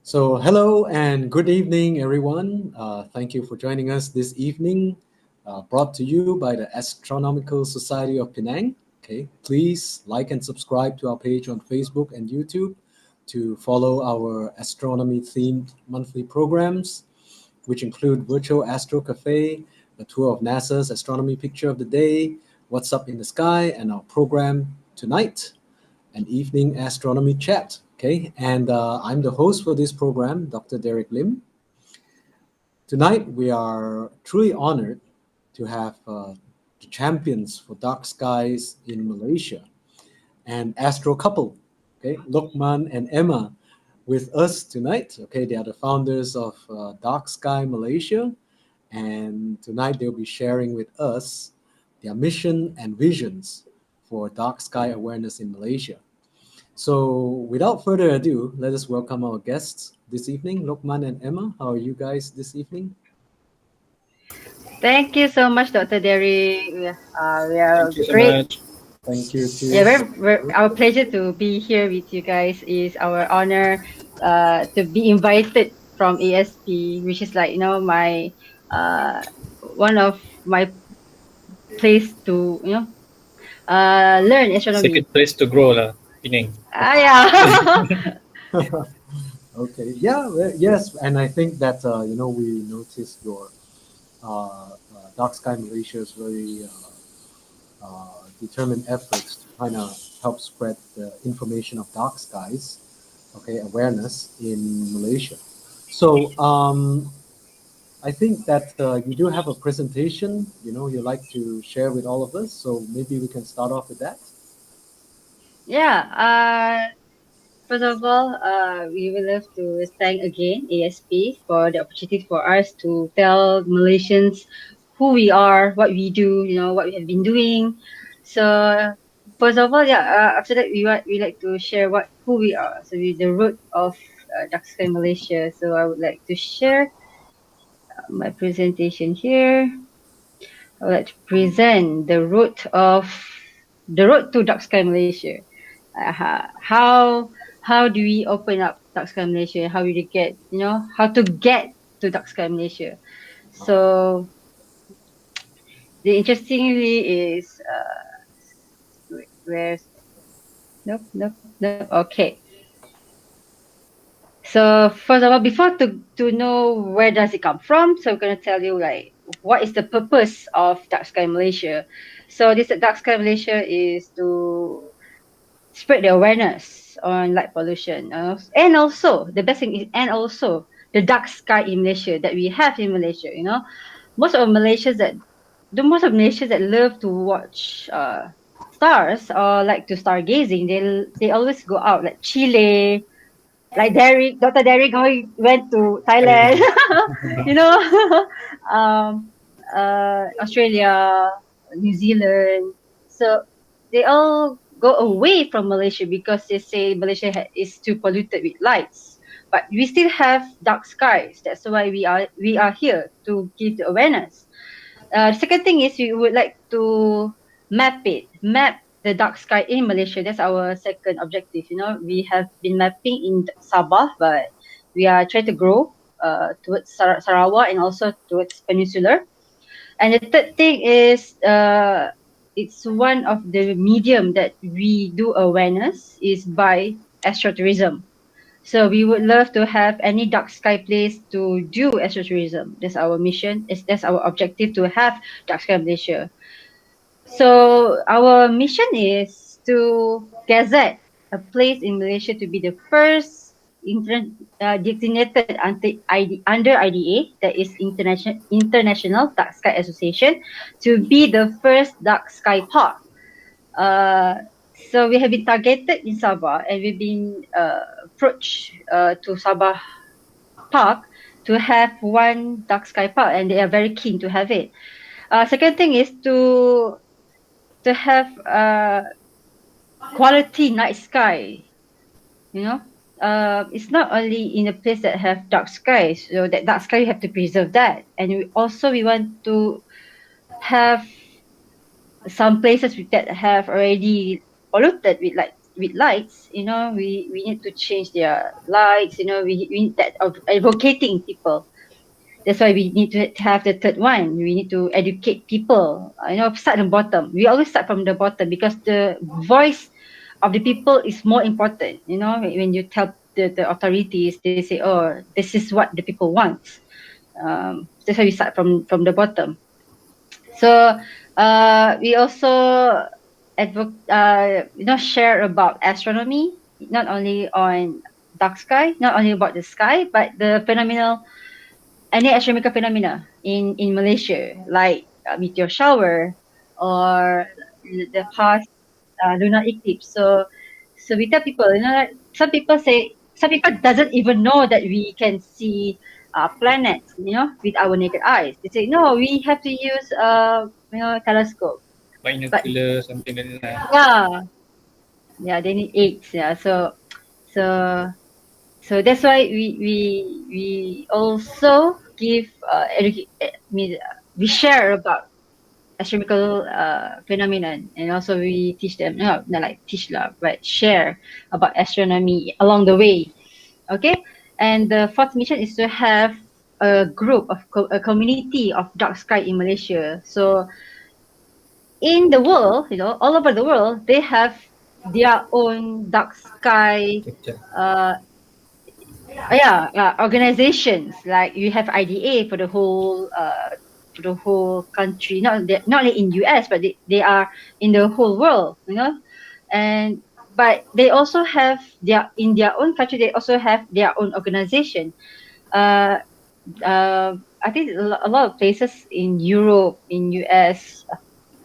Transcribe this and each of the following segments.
So, hello and good evening, everyone. Thank you for joining us this evening, brought to you by the Astronomical Society of Penang. Okay, please like and subscribe to our page on Facebook and YouTube to follow our astronomy themed monthly programs, which include Virtual Astro Cafe, a tour of NASA's astronomy picture of the day, What's Up in the Sky, and our program tonight, an evening astronomy chat. Okay, and I'm the host for this program, Dr. Derek Lim. Tonight, we are truly honored to have the champions for dark skies in Malaysia and Astro couple, okay, Lokman and Emma, with us tonight. Okay, they are the founders of Dark Sky Malaysia, and tonight they'll be sharing with us their mission and visions for dark sky awareness in Malaysia. So, without further ado, let us welcome our guests this evening, Lokman and Emma. How are you guys this evening? Thank you so much, Dr. Derry. We are Thank you so great. much. Thank you Yeah, too. our pleasure to be here with you guys. Is our honor to be invited from ASP, which is like my uh, one of my place to learn astronomy. Second place to grow lah, Penang. Yeah. Okay, yeah, yes, and I think that we noticed your Dark Sky Malaysia's very determined efforts to kind of help spread the information of dark skies, okay, awareness in Malaysia. So I think that you do have a presentation, you like to share with all of us. So maybe we can start off with that. Yeah. First of all, we will love to thank again ASP for the opportunity for us to tell Malaysians who we are, what we do, what we have been doing. So first of all, yeah. After that, we like to share who we are. So the root of Dark Sky Malaysia. So I would like to share my presentation here. I would like to present the road to Dark Sky Malaysia. How do we open up Dark Sky Malaysia? How we get how to get to Dark Sky Malaysia? So the interestingly is where's nope. Okay. So first of all, before to know where does it come from, so we're gonna tell you like what is the purpose of Dark Sky Malaysia. So this Dark Sky Malaysia is to spread the awareness on light pollution, and also the best thing is, and also the dark sky in Malaysia that we have in Malaysia. Most of Malaysians that love to watch stars or like to stargazing, they always go out like Chile, like Dr. Derry went to Thailand, you know, um, Australia, New Zealand. So they all go away from Malaysia because they say Malaysia is too polluted with lights. But we still have dark skies. That's why we are here to give the awareness. The second thing is we would like to map the dark sky in Malaysia. That's our second objective. We have been mapping in Sabah, but we are trying to grow towards Sarawak and also towards Peninsular. And the third thing is it's one of the medium that we do awareness is by Astro-Tourism. So we would love to have any dark sky place to do Astro-Tourism. That's our mission. That's our objective to have Dark Sky Malaysia. So our mission is to gazette a place in Malaysia to be the first designated under IDA, that is International Dark Sky Association, to be the first dark sky park. So we have been targeted in Sabah, and we've been approached to Sabah Park to have one dark sky park, and they are very keen to have it. Second thing is to have quality night sky. It's not only in a place that have dark skies. So that dark sky, you have to preserve that, and we want to have some places that have already polluted with with lights, you know, we need to change their lights, you know, we need that of advocating people. That's why we need to have the third one. We need to educate people. You know, start from bottom. We always start from the bottom because the voice of the people is more important. You know, when you tell the authorities, they say, "Oh, this is what the people want." That's why we start from the bottom. So we also you know, share about astronomy, not only on dark sky, not only about the sky, but the phenomenal any astronomical phenomena in Malaysia, like meteor shower or the past lunar eclipse. So we tell people, you know, like, some people doesn't even know that we can see planets, you know, with our naked eyes. They say no, we have to use you know, telescope. But binocular, something like that. yeah, yeah, they need aids. Yeah, so that's why we also give we share about astronomical phenomenon, and also we teach them, no, not like teach lah, but share about astronomy along the way. Okay, and the fourth mission is to have a group of a community of dark sky in Malaysia. So in the world, you know, all over the world, they have their own dark sky Picture. uh organizations. Like you have IDA for the whole country, not only in US, but they are in the whole world, you know. And but they also have their in their own country, they also have their own organization. uh I think a lot of places in Europe, in US,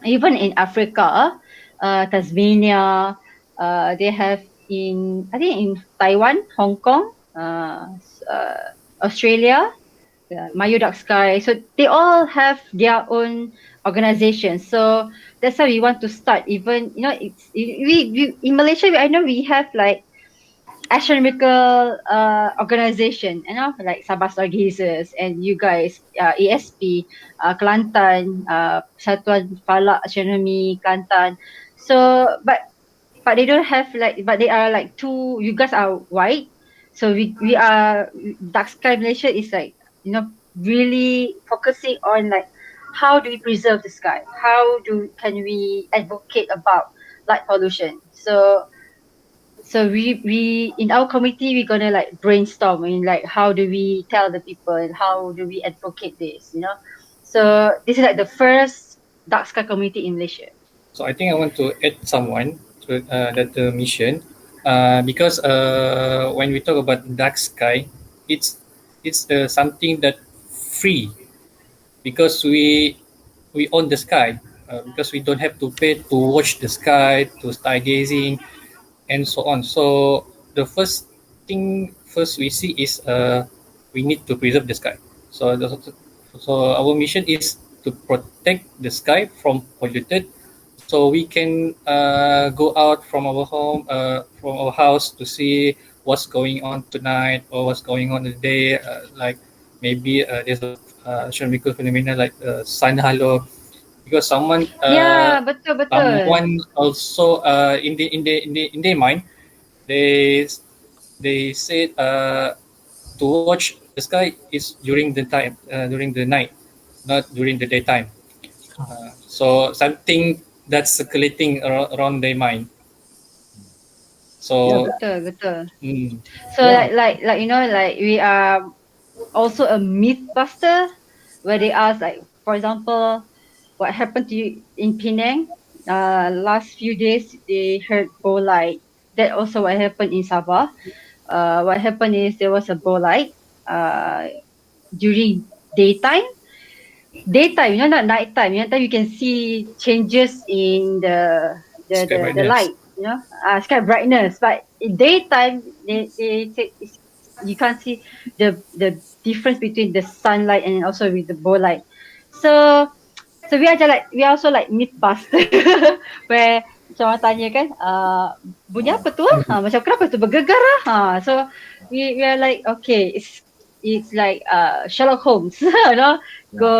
even in Africa, Tasmania, they have in, I think in Taiwan, Hong Kong, Australia, Mayu Dark Sky. So they all have their own organizations. So that's how we want to start. Even, you know, we in Malaysia, I know we have like astronomical organization, you know, like Sabah Stargazers, and you guys, ASP, Kelantan, Satuan Falak Astronomy Kelantan. So but they don't have like, but they are like two, you guys are white, so we are Dark Sky Malaysia is like, you know, really focusing on like how do we preserve the sky, how do can we advocate about light pollution. So we in our committee we're gonna like brainstorm in like how do we tell the people and how do we advocate this, you know. So this is like the first dark sky community in Malaysia. So I think I want to add someone to that mission, because when we talk about dark sky, it's something that free, because we own the sky, because we don't have to pay to watch the sky, to stargazing, and so on. So the first we see is we need to preserve the sky. So so our mission is to protect the sky from polluted, so we can go out from our home, from our house, to see what's going on tonight or what's going on today. Like maybe there's a astronomical phenomena like sun halo, because Yeah, betul betul. someone also in their mind, they they said to watch the sky is during the time, during the night, not during the daytime. So something that's circulating around their mind. Yeah, So Betul betul. mm, So yeah. like you know, like we are also a myth buster, where they ask like, for example, what happened to you in Penang last few days, they heard bolide. That also what happened in Sabah. What happened is there was a bolide uh during daytime. Daytime, you know, not nighttime. Nighttime you can see changes in sky the brightness. light, you know, sky brightness. But in daytime, they say you can't see the difference between the sunlight and also with the bolide. So we are just like, we are also like mythbuster, where macam orang tanya kan, bunyi apa tu ah? Macam kenapa tu bergegar ah? So we are like, okay, it's like Sherlock Holmes, you know, Yeah. go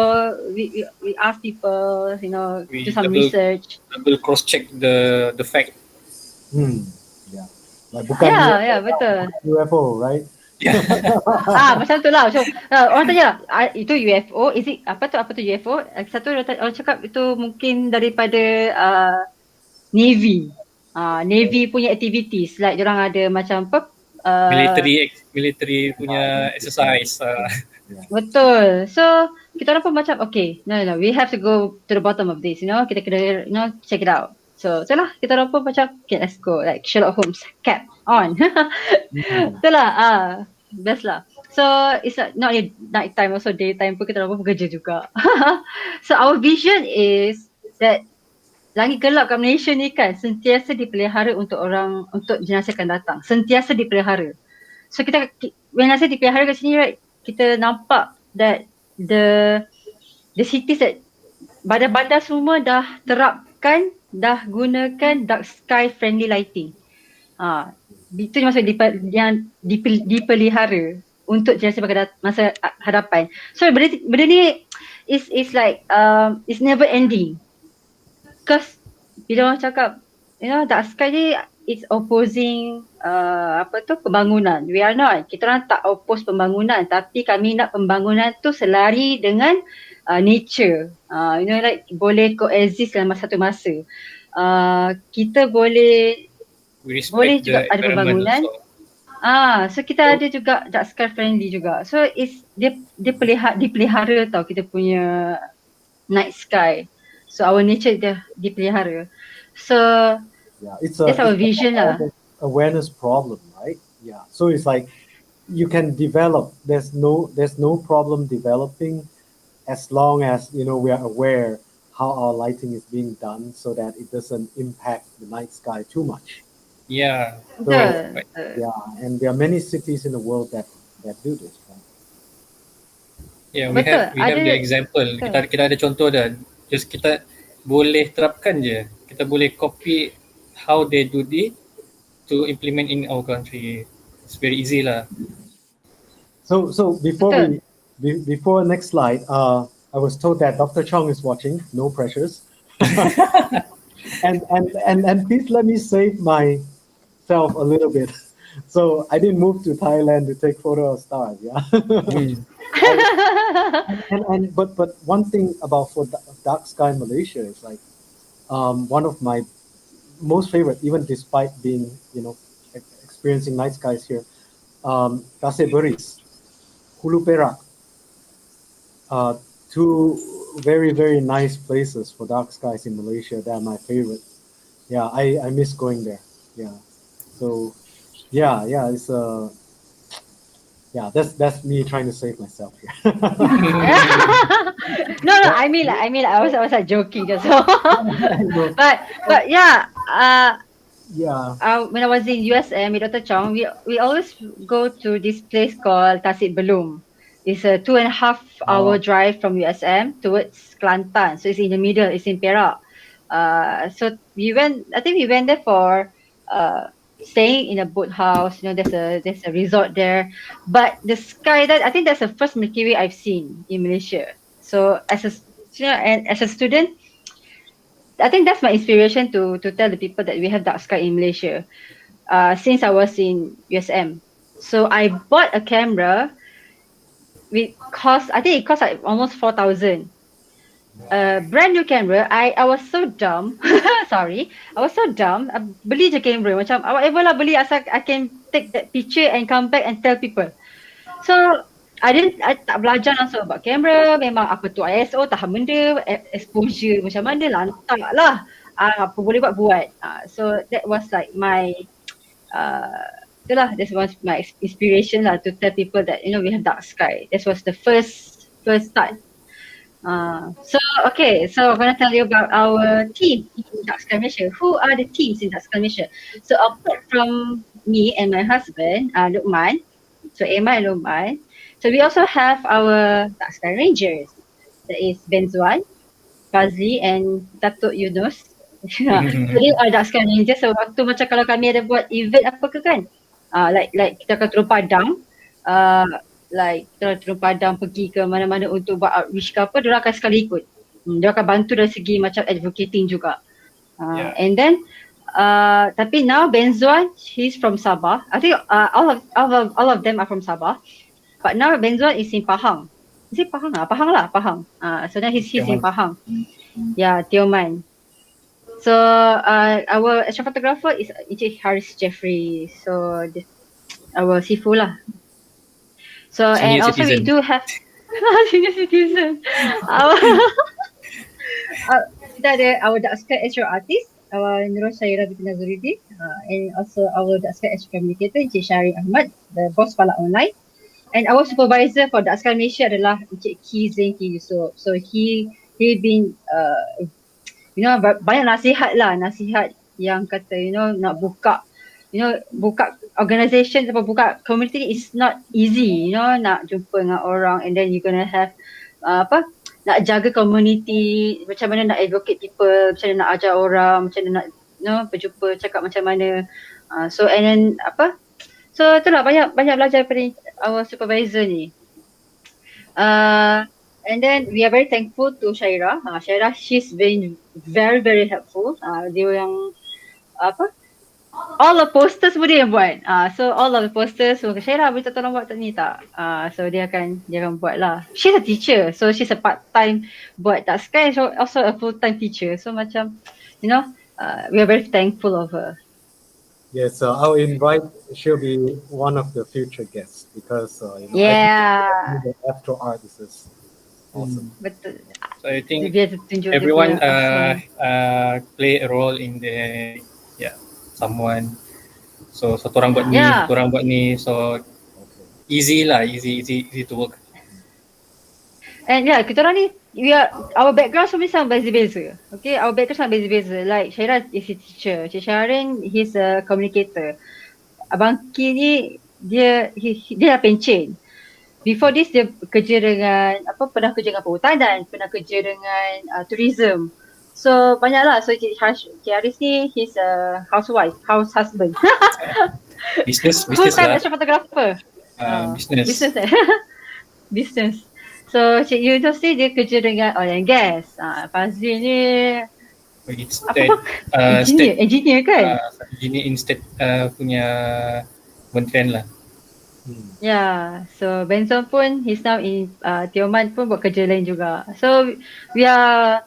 we ask people, you know, do We some research. double cross check the fact. Hmm. Yeah. Like bukan betul. UFO, right? Macam tu lah. So, orang tanya lah, itu UFO, is it, apa tu UFO? Satu orang cakap itu mungkin daripada Navy. Navy punya activities, like diorang ada macam apa, military punya exercise. betul. So, kita orang pun macam, okay, no, we have to go to the bottom of this, kita kena, check it out. So, itulah, kita orang pun macam, okay, let's go, like Sherlock Holmes, cap on. Itulah, best lah. So, it's not only night time, also daytime pun kita orang pun bekerja juga. So, our vision is that langit gelap kat Malaysia ni kan sentiasa dipelihara untuk jenazah akan datang. Sentiasa dipelihara. So, kita, when I say dipelihara kat sini, right, kita nampak that the cities that bandar-bandar semua dah terapkan, dah gunakan dark sky friendly lighting. Itu maksud yang dipelihara untuk jenazah pada masa hadapan. So benda ni is like it's never ending. Because bila orang cakap dark sky ni it's opposing pembangunan. We are not. Kita orang tak oppose pembangunan, tapi kami nak pembangunan tu selari dengan nature. Like boleh coexist dalam satu masa. Kita boleh juga ada pembangunan. So kita ada juga dark sky friendly juga. So dia dipelihara tau kita punya night sky. So our nature dia dipelihara. So that's our vision lah. Awareness problem, right? Yeah. So it's like you can develop. There's no problem developing as long as we are aware how our lighting is being done, so that it doesn't impact the night sky too much. Yeah. So, and there are many cities in the world that do this. Right? Yeah, we have the example. Kita ada contoh dah. Just kita boleh terapkan je. Kita boleh copy how they do it to implement in our country. It's very easy lah. So before next slide, I was told that Dr. Chong is watching. No pressures. and please let me save myself a little bit. So I didn't move to Thailand to take photo of stars. Yeah. But one thing about for Dark Sky Malaysia is like one of my most favorite, even despite being experiencing night skies here, Kasih Beris, Hulu Perak, two very, very nice places for dark skies in Malaysia. They're my favorite. Yeah, I miss going there. Yeah. So it's that's me trying to save myself here. No, I mean I was like joking just so. but yeah, when I was in USM with Dr. Chong, we always go to this place called Tasik Belum. It's a 2.5 hour drive from USM towards Kelantan. So it's in the middle, it's in Perak. So we went there for staying in a boathouse. There's a resort there. But the sky, I think that's the first Milky Way I've seen in Malaysia. So as a student, I think that's my inspiration to tell the people that we have dark sky in Malaysia. Since I was in USM. So I bought a camera. It cost like almost 4,000. Brand new camera. I was so dumb. Sorry. I was so dumb. Beli je kamera. Macam whatever lah beli asal I can take that picture and come back and tell people. So I tak belajar langsung about kamera. Memang apa tu ISO, tahan benda, exposure macam mana, lantak lah. Apa boleh buat. So that was like my that was my inspiration lah to tell people that we have dark sky. This was the first start. So I'm gonna tell you about our team in Dark Sky Malaysia. Who are the teams in Dark Sky Malaysia? So apart from me and my husband, Luqman, so Emma and Luqman, so we also have our Dark Sky Rangers. That is Benzuan, Fazli and Datuk Yunus. So they are Dark Sky Rangers. So waktu macam kalau kami ada buat event apa ke kan, like kita akan turun padang, like kita turun padang pergi ke mana-mana untuk buat outreach ke apa, diorang akan sekali ikut. Diorang akan bantu dari segi macam advocating juga. And then Tapi now Benzuan, he's from Sabah. I think all of them are from Sabah. But now Benzuan is in Pahang. Is it Pahang? Pahang. So now he's in Pahang. Yeah, Tioman. So our astrophotographer is Encik Haris Jeffrey. So our Sifu lah. So Senior and also citizen. we do have senior citizen. Kita ada our Dark Sky Astro Artist, our Nurul Syairah binti Nazaruddin, and also our Dark Sky Astro Communicator Encik Syahri Ahmad, the boss Falak Online. And our supervisor for Dark Sky Malaysia adalah Encik Ki Zainki Yusof. So he been banyak nasihat yang kata nak buka organisation atau buka community is not easy, nak jumpa dengan orang and then you gonna have nak jaga community, macam mana nak advocate people, macam mana nak ajar orang, macam mana nak berjumpa, cakap macam mana. So and then so itulah banyak belajar daripada our supervisor ni. And then we are very thankful to Syairah. Syairah, she's been very very helpful. Dia yang all the posters pun dia yang buat. So all of the posters, so Syairah boleh tolong buat ni tak? So dia akan buat lah. She's a teacher, so she's a part-time buat Dark Sky, so also a full-time teacher. So macam we are very thankful of her. Yes, so I'll invite. She'll be one of the future guests because I think the Astro art is awesome. Betul. So I think Dia tunjuk everyone dia punya play a role in the someone. So satu orang buat ni, satu orang buat ni. So easy to work. And kita orang ni, our background semua sama beza-beza. Okay, our background sama beza-beza. Like Syairah is a teacher, Cik Syahrin he's a communicator. Abang Ki ni dia dah pencen. Before this dia kerja dengan pernah kerja dengan perhutanan, pernah kerja dengan tourism. So banyaklah. So Cik Haris ni he's a house husband. business Full-time lah. astrophotographer. Business. So Cik Yunus ni dia kerja dengan oil and gas. Fazil ni engineer kan? Engineer in state punya kementerian lah. Yeah, so Benson pun he's now in Tioman pun buat kerja lain juga. So we are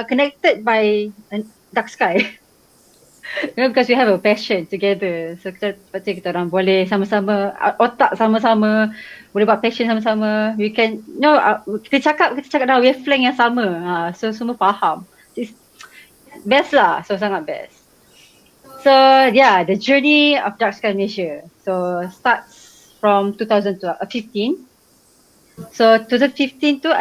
connected by Dark Sky. Because we have a passion together. So kita orang boleh sama-sama otak sama-sama, boleh buat passion sama-sama. We can kita cakap dalam wavelength yang sama. So semua faham. It's best lah. So sangat best. So yeah, the journey of Dark Sky Malaysia. So starts from 2015. So 2015 tu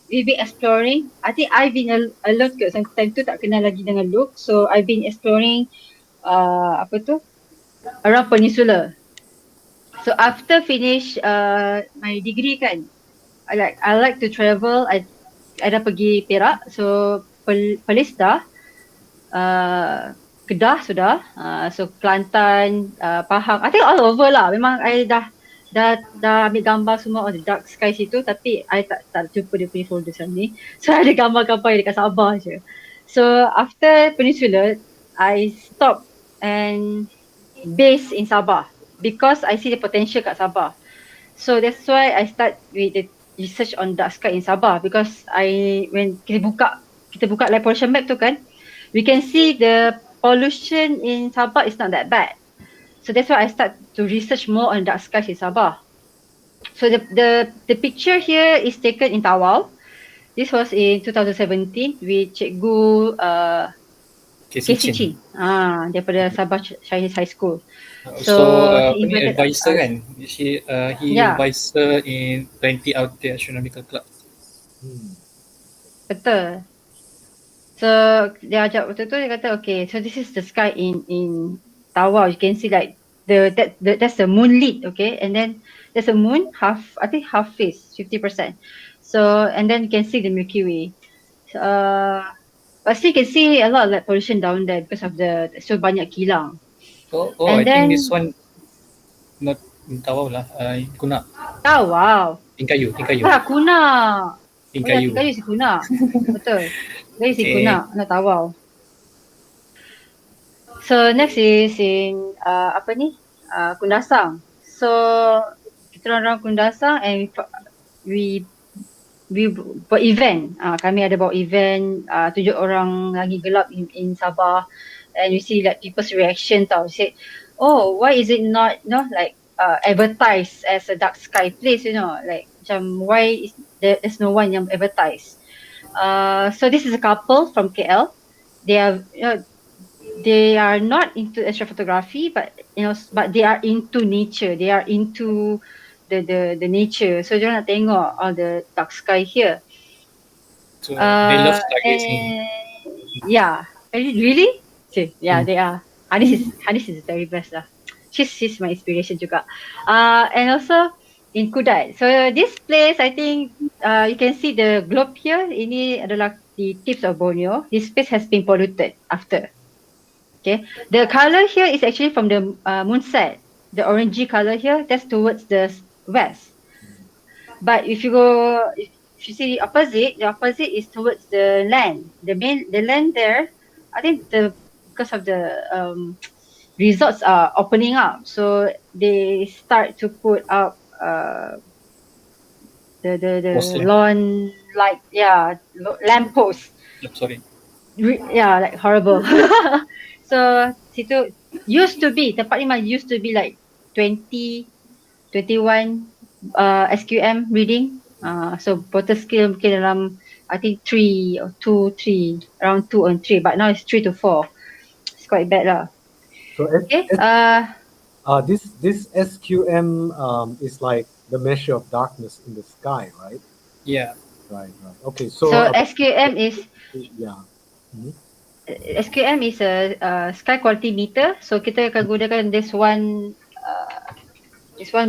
we've been exploring. I think I've been alone ke time tu, tak kenal lagi dengan Luke. So I've been exploring around Peninsula. So after finish my degree kan, I like to travel. I dah pergi Perak, so Perlis dah, Kedah sudah, so Kelantan, Pahang, I think all over lah. Memang I dah ambil gambar semua on the Dark Sky situ, tapi I tak jumpa dia punya folder macam ni. So ada gambar-gambar yang dekat Sabah je. So after Peninsula, I stop and base in Sabah because I see the potential kat Sabah. So that's why I start with the research on Dark Sky in Sabah, because when kita buka live pollution map tu kan, we can see the pollution in Sabah is not that bad. So that's why I start to research more on dark skies in Sabah. So the picture here is taken in Tawau. This was in 2017 with Cikgu Casey, daripada Sabah Chinese High School. So he advisor kan? He advisor in 20 out there Astronomical Club. Betul. So dia ajak waktu tu, dia kata okay, so this is the sky in Tawau. You can see like that's the moonlit, okay, and then there's a moon half face, 50%. So and then you can see the Milky Way. But still you can see a lot of like pollution down there because of so banyak kilang. I think this one not in Tawau lah, Kuna. Tawau. Tingkayu. Kuna. Tingkayu. Tingkayu si Kuna. Betul. Dari si Kuna, nak Tawau. So next is in apa ni? Kundasang. So kita orang Kundasang and we buat event. Kami ada buat event 7 orang lagi gelap in Sabah, and you see like people's reaction tau. Say, oh, why is it not, like advertised as a dark sky place, like macam why is there's no one yang advertise. So this is a couple from KL. They are, they are not into astrophotography, but they are into nature. They are into the nature. So dia nak tengok all the dark sky here. So they love stargazing. And yeah, really? See, yeah, they are. Hanis is very best lah. She's my inspiration juga. And also in Kudat. So this place, I think, you can see the globe here. Ini adalah the tips of Borneo. This place has been polluted after. Okay, the color here is actually from the moonset. The orangey color here, that's towards the west. But if you you see the opposite is towards the land. The land there, I think because of the resorts are opening up, so they start to put up the lawn, like lamp posts. Sorry. Like horrible. So situ tempat ni used to be like 20, 21 SQM reading. So water scale mungkin dalam, I think 3 or 2, 3, around 2 and 3, but now it's 3 to 4. It's quite bad lah. So Okay. this SQM is like the measure of darkness in the sky, right? Yeah. Right. Okay. So SQM is SQM is a sky quality meter. So kita akan gunakan this one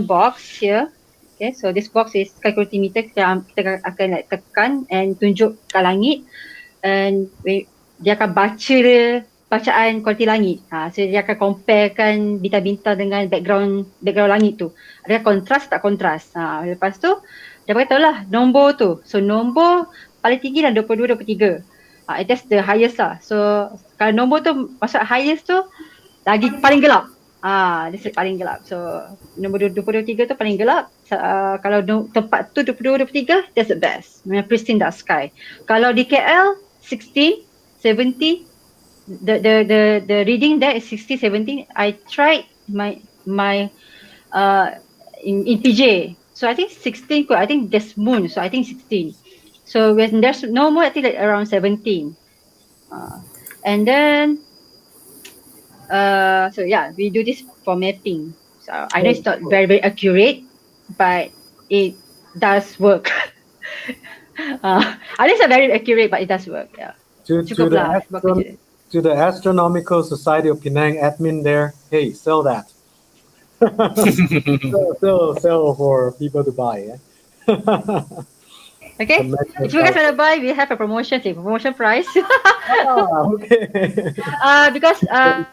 box here. Okay, so this box is sky quality meter. Kita akan like tekan and tunjuk ke langit, and dia akan baca bacaan kualiti langit. So dia akan comparekan bintang-bintang dengan background langit tu. Ada kontras tak kontras. Lepas tu dia beritahu lah nombor tu. So nombor paling tinggi lah 22, 23. That's the highest lah. So kalau nombor tu masuk highest tu, lagi paling gelap. This is paling gelap. So nombor 22, 23 tu paling gelap. Kalau tempat tu 22, 23, that's the best. Pristine dark sky. Kalau di KL 16, 17, the reading there is 60, 17. I tried my in PJ. So I think 16 I think there's moon, so I think 16. So when there's no moon, I think like around 17. And then so yeah, we do this for mapping. So I know it's not very, very accurate, but it does work. I know it's not very accurate, but it does work. Yeah. To the Astronomical Society of Penang admin there, hey, sell that. sell for people to buy. Okay. If you guys want to buy, we have a promotion price. Okay. Because I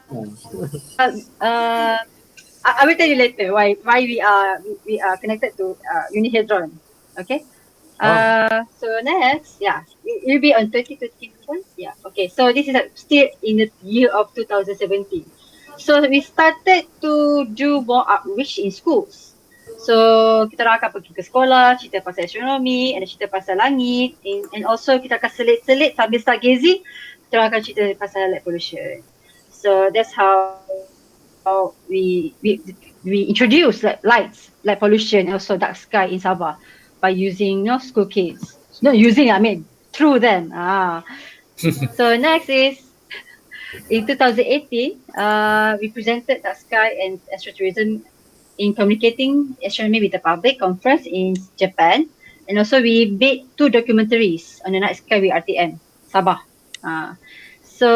will tell you later why we are connected to Unihedron. Okay. So next, it will be on 2021. Yeah. Okay. So this is still in the year of 2017. So we started to do more outreach in schools. So kita orang akan pergi ke sekolah, cerita pasal astronomy, and cerita pasal langit, and also kita akan selit-selit sambil stargazing, kita orang akan cerita pasal light pollution. So that's how we introduce like lights, light pollution, and also dark sky in Sabah by using school kids. Not using, I mean through them. So next is in 2018, we presented Dark Sky and AstroTourism in communicating astronomy with the public conference in Japan, and also we made 2 documentaries on the night sky with RTM Sabah. So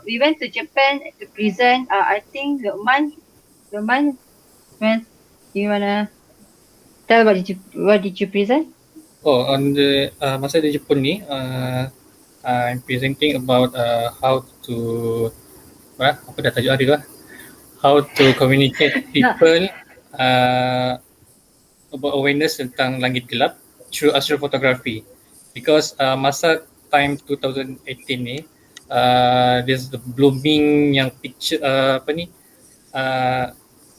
we went to Japan to present. I think Luqman, when you wanna tell what did you present? On the masa di Jepun ni, I'm presenting about how to apa dah tajuk hari lah, how to communicate people about awareness tentang langit gelap through astrophotography, because masa time 2018 ni There's the blooming yang picture apa ni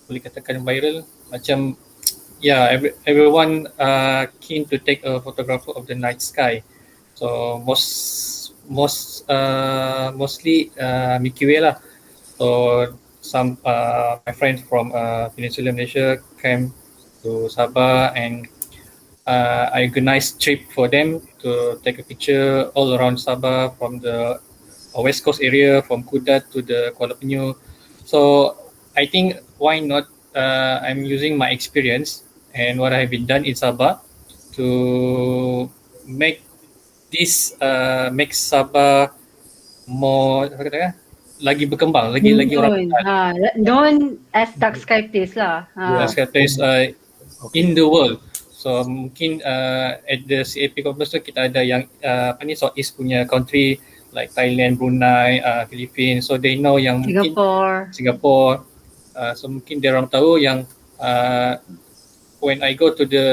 boleh katakan viral macam everyone keen to take a photograph of the night sky. So mostly Milky Way lah. So some my friends from Peninsula Malaysia came to Sabah, and I organized trip for them to take a picture all around Sabah, from the West Coast area, from Kudat to the Kuala Penyu. So I think why not? I'm using my experience and what I've been done in Sabah to make this make Sabah more apa kata, lagi berkembang, lagi orang Known. kenal. Known as Dark Sky Place lah. Dark Sky Place in the world. So mungkin at the CAP conference tu kita ada yang apa ni Southeast punya country like Thailand, Brunei, Philippines. So they know yang mungkin Singapore. So mungkin dia orang tahu yang when I go to the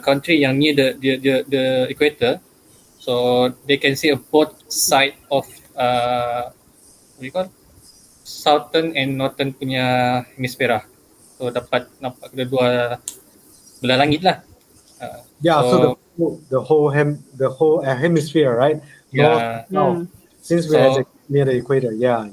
country yang near the equator, so they can see both side of what you call southern and northern punya hemisfera. So dapat nampak kedua belah langit lah. So the whole hemisphere, right? Yeah. North, since we are near the equator. Yeah.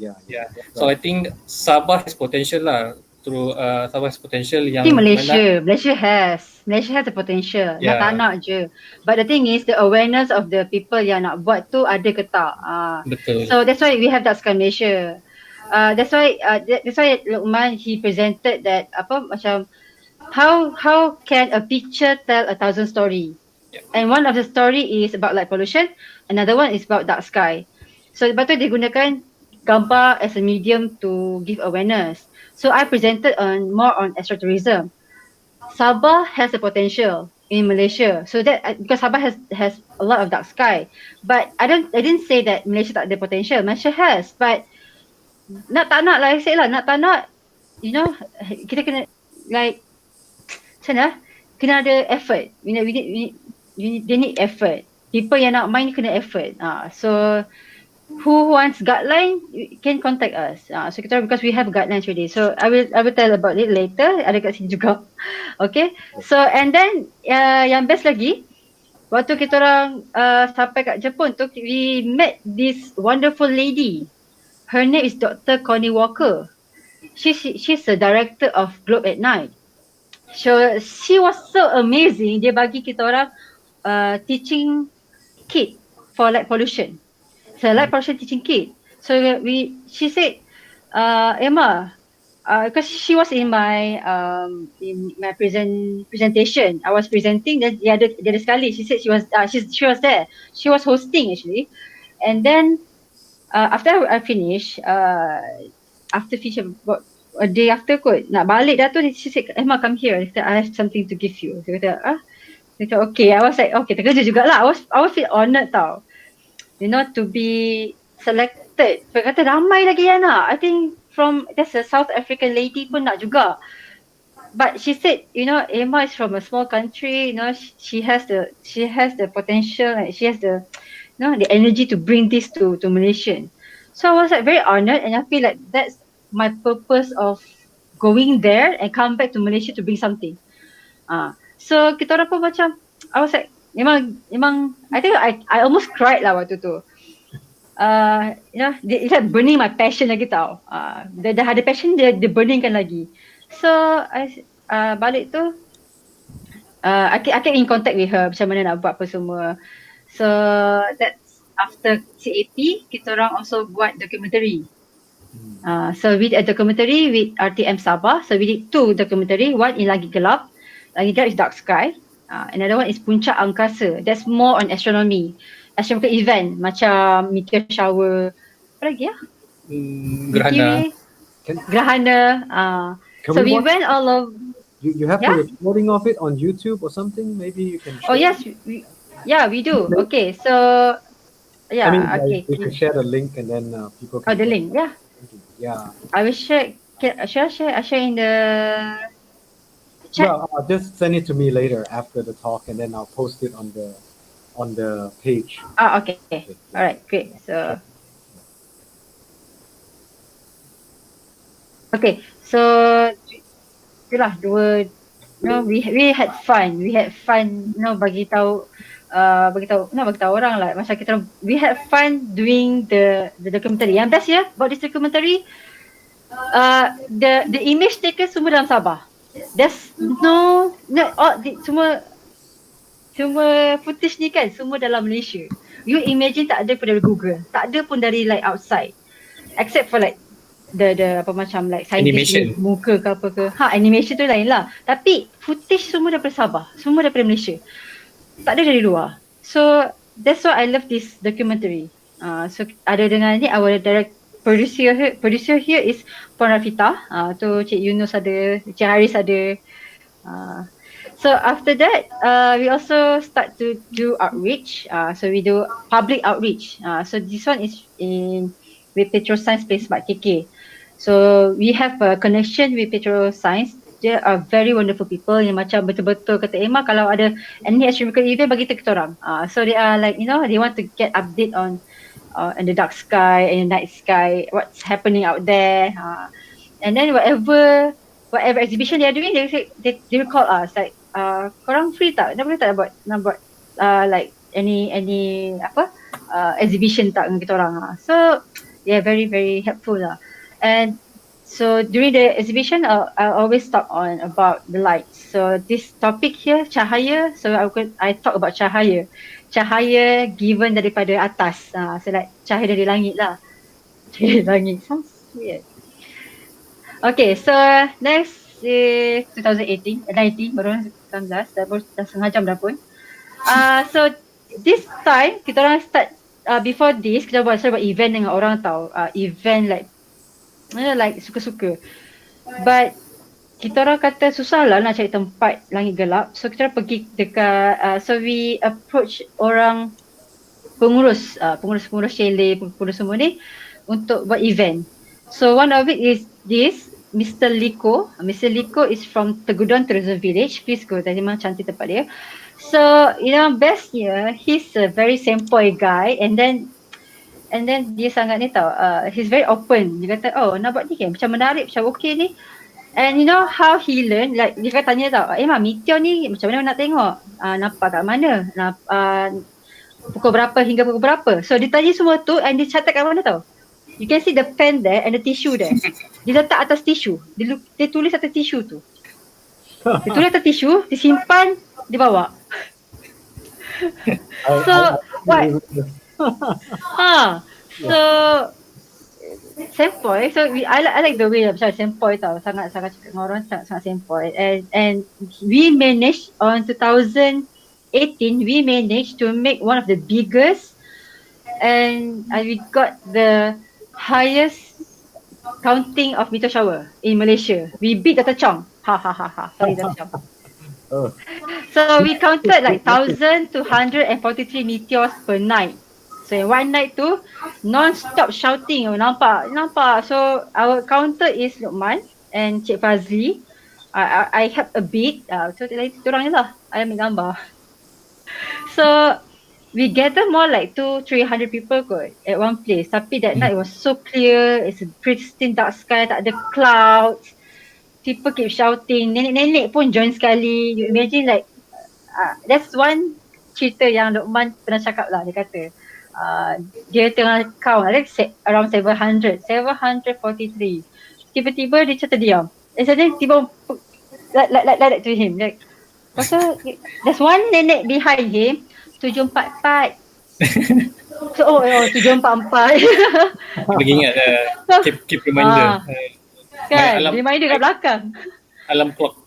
So I think Sabah has potential lah. Through Sabah has potential yang Malaysia has the potential. Nak je. But the thing is, the awareness of the people yang nak buat tu ada ke tak? Betul. So that's why we have Dark Sky Malaysia. That's why Luqman he presented that macam how can a picture tell 1,000 story? Yeah. And one of the story is about light pollution, another one is about dark sky. So lepas tu dia gunakan gambar as a medium to give awareness. So I presented more on Astro-Tourism. Sabah has a potential in Malaysia. So that because Sabah has a lot of dark sky. But I didn't say that Malaysia tak ada potential. Malaysia has, but nak tak nak, like I said lah, nak tak nak, you know, kita kena like macam mana? Kena ada effort. They need effort. People yang nak main kena effort. So who wants guideline can contact us. So kita because we have guidelines already. So I will tell about it later. Ada kat sini juga. Okay. So and then yang best lagi, waktu kita orang sampai kat Jepun tu, we met this wonderful lady. Her name is Dr. Connie Walker. She's the director of Globe at Night. So she was so amazing. Dia bagi kita orang teaching kit for light pollution. So light pollution teaching kit. So she said, Emma, because she was in my presentation. I was presenting. Then dia ada sekali. She said she was there. She was hosting actually. And then after I finish, about a day after kot, nak balik dah tu, she said, Emma come here. She said, I have something to give you. Dia kata, Dia kata, okay. I was like, okay, terkejut jugalah. I was feel honoured tau. You know, to be selected. Dia kata, ramai lagi yang nak. I think there's a South African lady pun nak juga. But she said, you know, Emma is from a small country. You know, she has the potential. She has the energy to bring this to Malaysian. So I was like very honoured, and I feel like that's my purpose of going there and come back to Malaysia to bring something. So kita orang pun macam, I was like, memang I think I almost cried lah waktu tu. You know, it's like burning my passion lagi tau. Dah ada passion, dia burningkan lagi. So balik tu, I keep in contact with her, macam mana nak buat apa semua. So that's after CAP, kita orang also buat documentary. So we did a documentary with RTM Sabah. So we did 2 documentary. One in Langit Gelap. Langit Gelap is Dark Sky. Another one is Puncak Angkasa. That's more on astronomy. Astronomical event macam meteor shower. Apa lagi ya? Gerhana. So we went all of. You have a recording of it on YouTube or something? Maybe you can share. Oh yes, we do. Okay, so I mean, okay. We can share the link and then people can. The link, yeah. Yeah. I will share. Should I share in the chat? No, just send it to me later after the talk, and then I'll post it on the page. Okay. All right, great. So Okay, so itulah dua, we had fun. We had fun, bagi tahu bagi tahu orang lah, macam kita, we had fun doing the documentary. Yang best about this documentary, the image taken semua dalam Sabah. There's semua footage ni kan semua dalam Malaysia. You imagine tak ada pun dari Google, tak ada pun dari like outside, except for like the apa macam like scientist muka ke apa ke. Animation tu lain lah. Tapi footage semua daripada Sabah, semua daripada Malaysia. Tak ada dari luar. So that's why I love this documentary. So ada dengan ni our direct producer here is Puan Rafita. Tu Cik Yunus ada, Cik Haris ada. So after that, we also start to do outreach. So we do public outreach. So this one is with Petro Science Place Mat KK. So we have a connection with Petro Science. They are very wonderful people yang macam betul-betul kata Emma kalau ada any astronomical event bagi kita orang. So they are like, they want to get update on the dark sky and the night sky, what's happening out there. And then whatever exhibition they are doing, they will call us like, korang free tak? Nak buat like any exhibition tak dengan kita orang. So yeah, very very helpful lah. And so during the exhibition, I always talk on about the lights. So this topic here, cahaya. So I talk about cahaya. Cahaya given daripada atas. So like cahaya dari langit lah. Cahaya dari langit. Sounds weird. Okay, so next is 2018, 19, baru 19, dah setengah jam dah pun. So this time, kita orang start, before this, kita buat event dengan orang tau. Event like suka-suka. But kita orang kata susah lah nak cari tempat langit gelap. So kita orang pergi dekat, so we approach orang pengurus chalet, pengurus semua ni untuk buat event. So one of it is this, Mr. Liko. Mr. Liko is from Tegudon Tourism Village. Please go, tadi memang cantik tempat dia. So, bestnya, he's a very sempoi guy, and then dia sangat ni tau, he's very open. Dia kata, oh nak buat ni kan, macam menarik, macam okay ni. And you know how he learn, like dia kata tanya tau, Emma meteor ni macam mana nak tengok? Nampak kat mana? Pukul berapa hingga pukul berapa? So dia tanya semua tu and dia catat kat mana tau? You can see the pen there and the tissue there. Dia letak atas tisu. Dia tulis atas tisu tu. Dia tulis atas tisu, disimpan, dia bawa. So, what? So, sempoi. So, I like the way macam sempoi tau. Sangat cakap dengan orang, sangat sempoi. And we managed on 2018, we managed to make one of the biggest and we got the highest counting of meteor shower in Malaysia. We beat Dr. Chong. Sorry, Dr. Chong. So we counted like 1,243 meteors per night. So in one night tu non-stop shouting. Nampak. So our counter is Luqman and Cik Fazli. I help a bit. So kita orang je lah. I ambil gambar. So we gather more like 200-300 people kot at one place. Tapi that night it was so clear. It's a pristine dark sky. Tak ada clouds. People keep shouting. Nenek-nenek pun join sekali. You imagine like, that's one cerita yang Luqman pernah cakap lah. Dia kata, dia tengah count, I think around 743. Tiba-tiba dia macam terdiam. And suddenly tiba like that to him. Like, pasal there's one nenek behind him. 744. So 744. Bagi ingat keep reminder. Kan, reminder kat belakang. Alarm clock.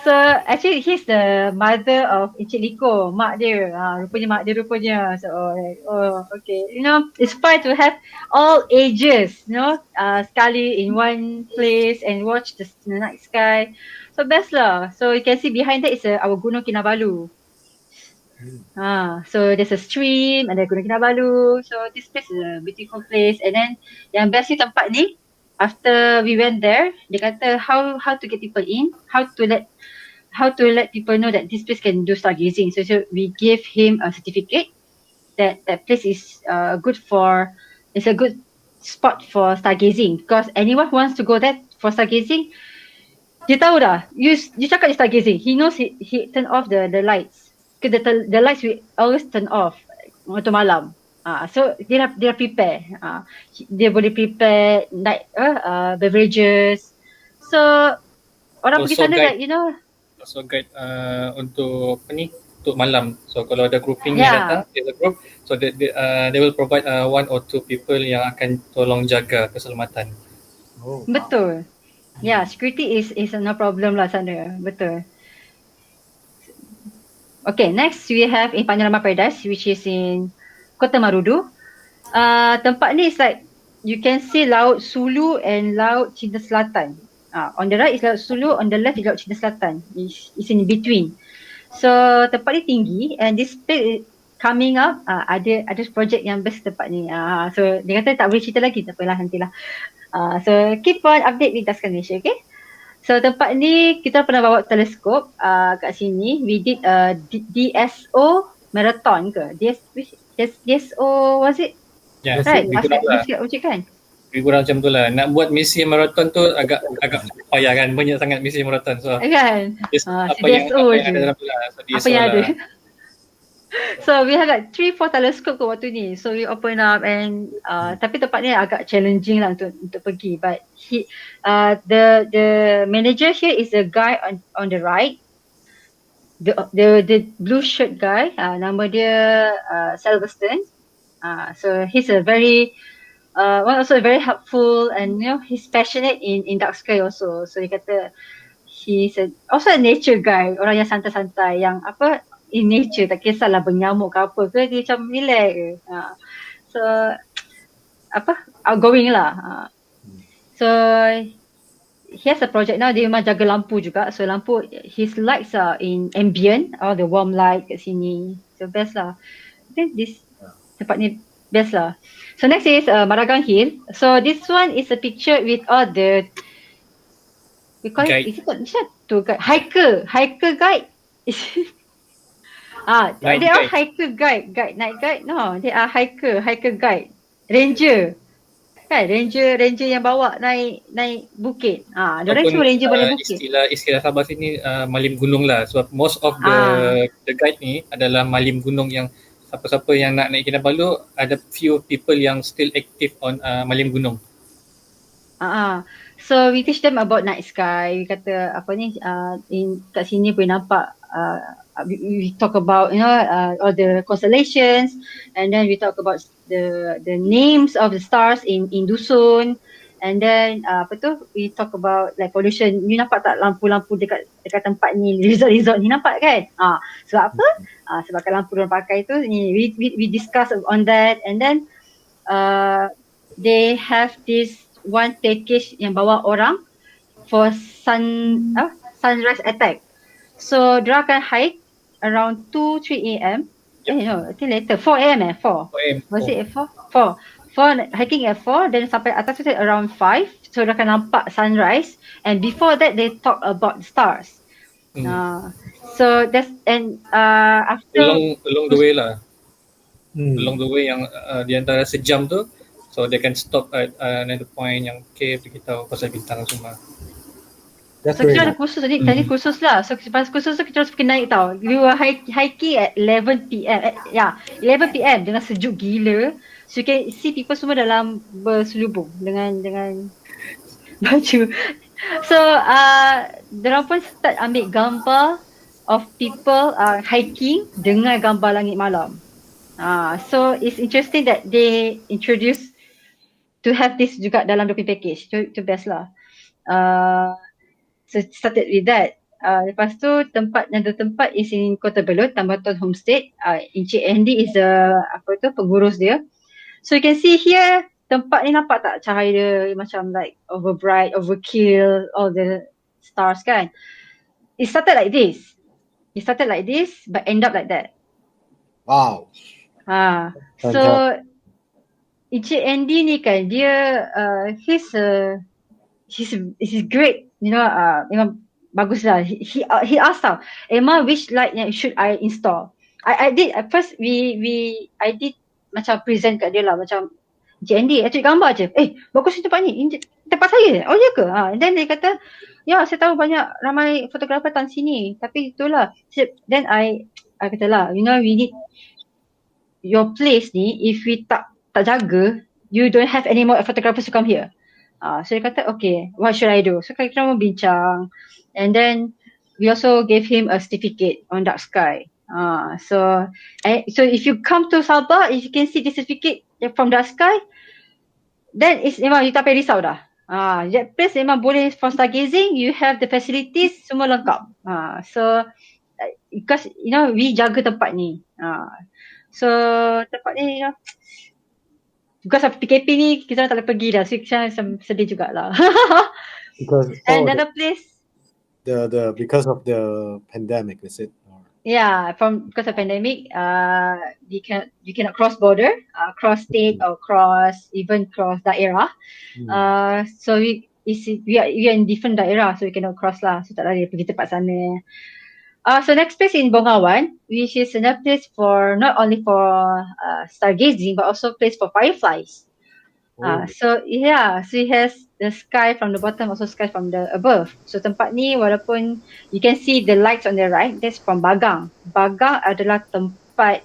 So actually he's the mother of Encik Liko, mak dia. Rupanya mak dia. So okay. It's fun to have all ages, sekali in one place and watch the night sky. So best lah. So you can see behind that is our Gunung Kinabalu. So there's a stream and then Gunung Kinabalu. So this place is a beautiful place. And then yang best ni tempat ni, after we went there, dia kata how to get people in, how to let people know that this place can do stargazing. So we gave him a certificate that place is good for, it's a good spot for stargazing, because anyone who wants to go there for stargazing, dia tahu dah. You cakap dia stargazing, he knows he turn off the lights. Because the lights will always turn off waktu malam. So dia dah prepare. Dia boleh prepare night beverages. So orang pergi Also sana guide. like, you know, Also guide untuk apa ni, untuk malam. So kalau ada grouping yang datang, there's a group, so they will provide one or two people yang akan tolong jaga keselamatan. Oh, wow. Betul. Yeah, security is no problem lah sana. Betul. Okay, next we have in Panorama Paradise, which is in Kota Marudu. Tempat ni is like, you can see Laut Sulu and Laut Cina Selatan. On the right is Laut Sulu, on the left is Laut Cina Selatan. It's in between. So tempat ni tinggi, and this place coming up, ada projek yang best tempat ni. So dia kata tak boleh cerita lagi, tak apalah, nantilah. So keep on update with Dark Sky Malaysia, okay? So tempat ni kita pernah bawa teleskop kat sini. We did DSO marathon ke? DSO was it? Ya, Right, lebih kurang macam tu lah. Nak buat misi marathon tu agak payah kan, banyak sangat misi marathon. So kan? apa yang ada dalam tu lah. So apa yang ada. So we have like 3-4 teleskop ke waktu ni. So we open up and tapi tempat ni agak challenging lah untuk pergi. But the manager here is a guy on the right. The blue shirt guy, nama dia Sylvester. So he's a very also very helpful, and you know, he's passionate in dark sky also. So dia kata he's also a nature guy, orang yang santai-santai, yang apa, in nature, tak kisahlah bernyamuk ke apa ke, dia macam relax ke. So apa, outgoing lah. So he has a project now, dia memang jaga lampu juga. So lampu, his lights are in ambient, all the warm light kat sini. So best lah. I think this tempat ni best lah. So next is Maragang Hill. So this one is a picture with all the, we call it, is it tour guide? Hiker guide. They are hiker guide, night guide. No, they are hiker guide. Ranger. Kan, ranger yang bawa naik bukit. Diorang semua ranger balik bukit. Istilah Sabah sini malim gunung lah. Sebab most of the guide ni adalah malim gunung, yang siapa-siapa yang nak naik Kinabalu, ada few people yang still active on malim gunung. So we teach them about night sky. We kata apa ni, kat sini boleh nampak, we talk about, you know, all the constellations, and then we talk about the names of the stars in dusun, and then we talk about like pollution. You nampak tak lampu-lampu dekat tempat ni, resort ni, nampak kan? Sebab apa? Sebab lampu yang pakai tu ni, we discuss on that. And then they have this one package yang bawa orang for sunrise attack. So dia akan hike around 2-3 AM. No, I think later 4 AM 4. Was it at 4? 4 hiking at 4, then sampai atas tu around 5. So dia akan nampak sunrise, and before that they talk about the stars. So that's, and after along the way lah. Along the way yang di antara sejam tu, so they can stop at another point yang beritahu pasal bintang semua. So kita ada kursus tadi kursus lah. So lepas kursus tu kita harus pergi naik tau. We were hiking at 11 PM. 11 PM dengan sejuk gila. So you can see people semua dalam berselubung dengan baju. So diorang pun start ambil gambar of people hiking dengan gambar langit malam. So it's interesting that they introduce to have this juga dalam doping package. Itu best lah. So started with that. Lepas tu tempat is in Kota Belud, Tambaton Homestead. Encik Andy is pengurus dia. So you can see here, tempat ni nampak tak cahaya dia macam like over bright, overkill, all the stars kan. It started like this, but end up like that. Wow. So Encik Andy ni kan, dia he's great, you know, memang bagus lah. He asked tau, Emma, which light should I install? I did at first, I did macam present kat dia lah, macam JND, cari gambar je. Bagus tempat ni. Ini tempat saya. Oh ya ke? And then dia kata, ya saya tahu banyak ramai fotografer tan sini. Tapi itulah. Then I kata lah, we need your place ni, if we tak jaga, you don't have any more photographers to come here. So dia kata, okay, what should I do? So kita orang bincang. And then we also gave him a certificate on Dark Sky. So if you come to Sabah, if you can see the certificate from Dark Sky, then it's memang you tak payah risau dah. That place memang boleh for stargazing, you have the facilities, semua lengkap. So because we jaga tempat ni. So tempat ni because of PKP ni kita tak boleh pergi dah. So kita sedih jugalah. Because and another place because of the pandemic, is it? Yeah, because of pandemic, you cannot cross border, cross state or even cross daerah. So we are in different daerah, so we cannot cross lah. So tak boleh pergi tempat sana. So next place in Bongawan, which is another place for not only for stargazing but also place for fireflies. So it has the sky from the bottom, also sky from the above. So tempat ni walaupun you can see the lights on the right, that's from Bagang. Bagang adalah tempat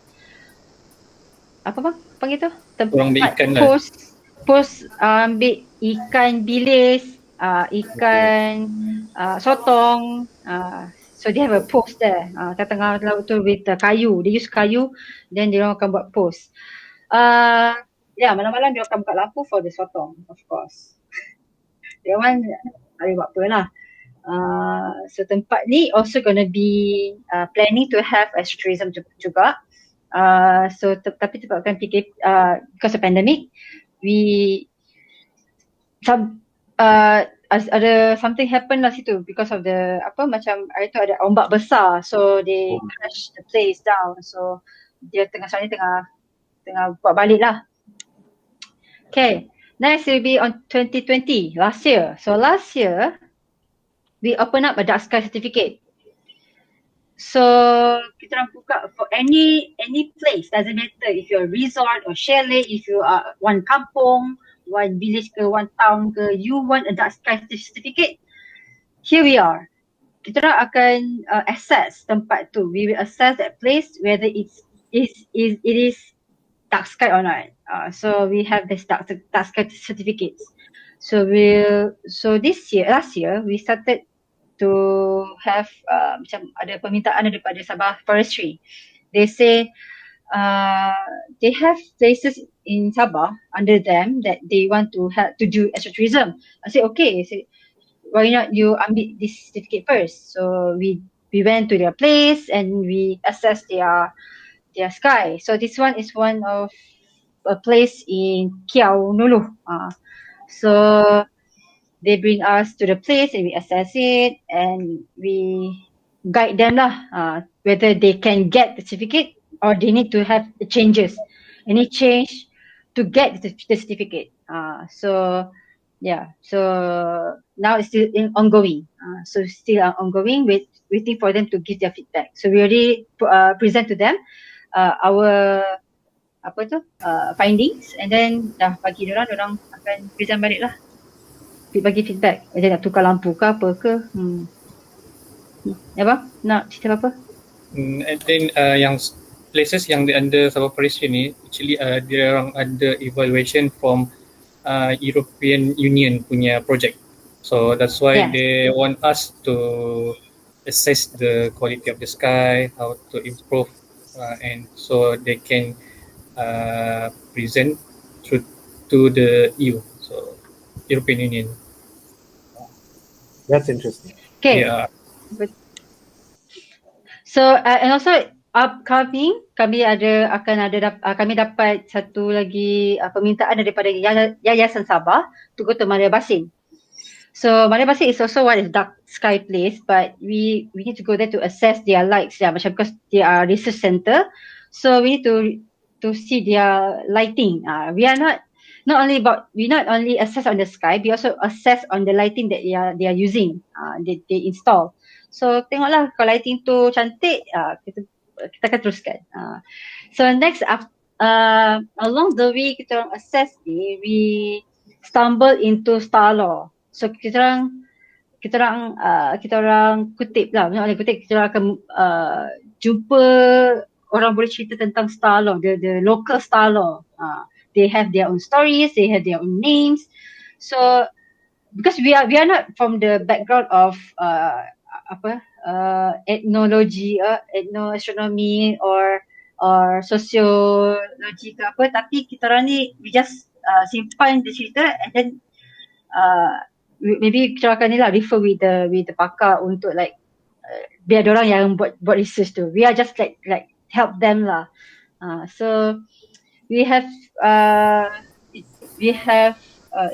apa bang panggil tu? Tempat ikan post ambil ikan bilis, ikan sotong. So they have a post there. Kat tengah laut tu with kayu. They use kayu, then dia akan buat post. Malam-malam dia akan buka lampu for the sotong, of course. That one tak boleh buat apa lah. So tempat ni also gonna be planning to have AstroTourism juga. Tapi sebabkan PKP, because of pandemic, ada something happen lah situ because of the macam hari tu ada ombak besar, so they crash the place down. So dia tengah buat balik lah. Okay, next will be on 2020, last year. So last year, we open up a Dark Sky certificate. So kita orang buka for any place, doesn't matter if you're a resort or chalet, if you are one kampung, one village ke, one town ke, you want a Dark Sky certificate, here we are. Kita orang akan assess tempat tu. We will assess that place whether it is dark sky or not. So we have this dark sky certificates. So last year we started to have macam ada permintaan daripada Sabah Forestry. They say they have places in Sabah under them that they want to do AstroTourism. I say okay. I say why not you ambil this certificate first? So we went to their place and we assessed their sky. So this one is one of a place in Kiau Nulu. So they bring us to the place and we assess it and we guide them lah whether they can get the certificate or they need to have the changes. Any change to get the certificate. So now it's still ongoing. So still ongoing, waiting for them to give their feedback. So we already present to them our findings, and then dah bagi diorang akan present balik lah, bagi feedback. Macam nak tukar lampu ke apa ke. Ya bang, nak cerita apa? And then yang places yang di under Sabah Forestry ni actually dia orang ada evaluation from European Union punya project. So that's why they want us to assess the quality of the sky, how to improve, and so they can present to the EU, so European Union. That's interesting. Okay. Yeah. So and also upcoming kami dapat satu lagi permintaan daripada Yayasan Sabah to go to Malaya Basin. So Malaya Basin is also one is dark sky place, but we need to go there to assess their lights. Macam because they are research center, so we need to see their lighting. We not only assess on the sky, we also assess on the lighting that they are using, they install. So tengoklah kalau lighting tu cantik, kita akan teruskan. So next along the way kita orang assess ni, we stumble into star law. So kita orang kutip lah, maksudnya kutip, kita orang akan jumpa orang boleh cerita tentang star law, the local star law. They have their own stories, they have their own names. So because we are not from the background of ethnology, ethnoastronomy or sociology ke apa, tapi kita orang ni we just simpan the cerita and then maybe kita akan ni lah refer with the pakar untuk like biar orang yang buat research tu. We are just like help them lah. So we have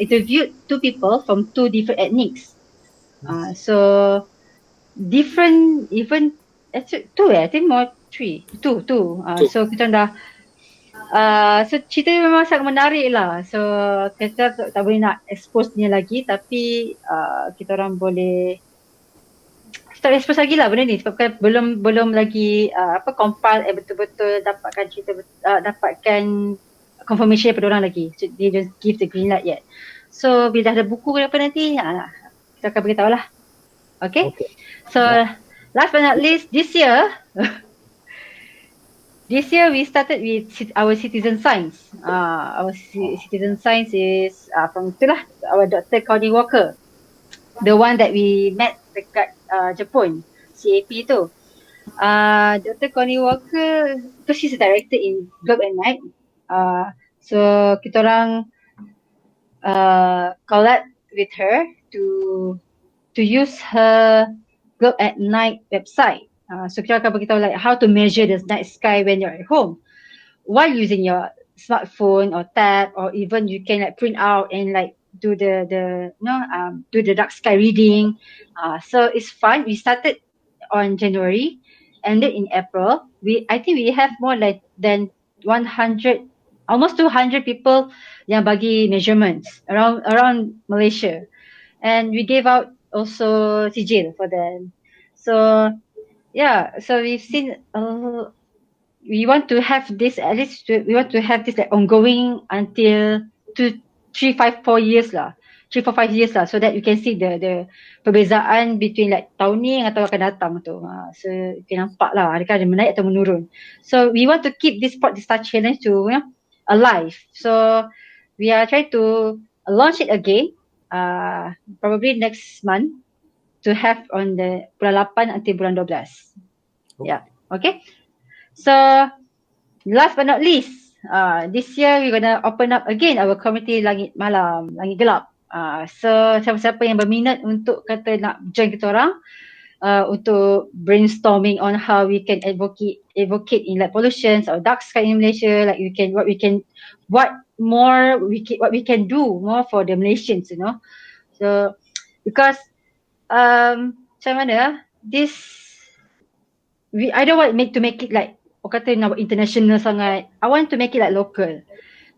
interviewed two people from two different ethnics. So different, even actually two, I think more three, two. So kita dah so cerita memang sangat menarik lah. So kita tak boleh nak expose ni lagi, tapi kita orang boleh kita expose lagi lah benda ni sebab belum lagi compile betul-betul dapatkan cerita, dapatkan confirmation daripada orang lagi. So, they don't give the green light yet. So bila dah ada buku ke apa nanti, kita akan beritahu lah. Okay. So last but not least, this year we started with our citizen science. Our citizen science is from itulah our Dr. Connie Walker, the one that we met dekat Jepun, CAP tu. Dr. Connie Walker, because she's a director in Globe at Night. So kita orang collab with her to use her Globe at Night website. So kita akan beritahu like how to measure the night sky when you're at home while using your smartphone or tab, or even you can like print out and like do the dark sky reading. So it's fun. We started on January, ended in April. I think we have more like than 100, almost 200 people yang bagi measurements around Malaysia, and we gave out also sijil for them. So yeah, so we've seen we want to have this at least, we want to have this like ongoing until 3, 5, 4 years lah, so that you can see the perbezaan between like tahun ni atau akan datang tu. So you can nampak lah adakah ada menaik atau menurun. So we want to keep this Star Challenge to alive. So we are trying to launch it again probably next month, to have on the bulan 8 until bulan 12. Yeah, okay. So last but not least, this year we're gonna open up again our community Langit Malam, Langit Gelap. So siapa-siapa yang berminat untuk kata nak join kita orang untuk brainstorming on how we can advocate in like pollutions or dark sky in Malaysia, like what we can do more for the Malaysians, you know. So because macam mana I don't want to make it like kata nak buat international sangat. I want to make it like local.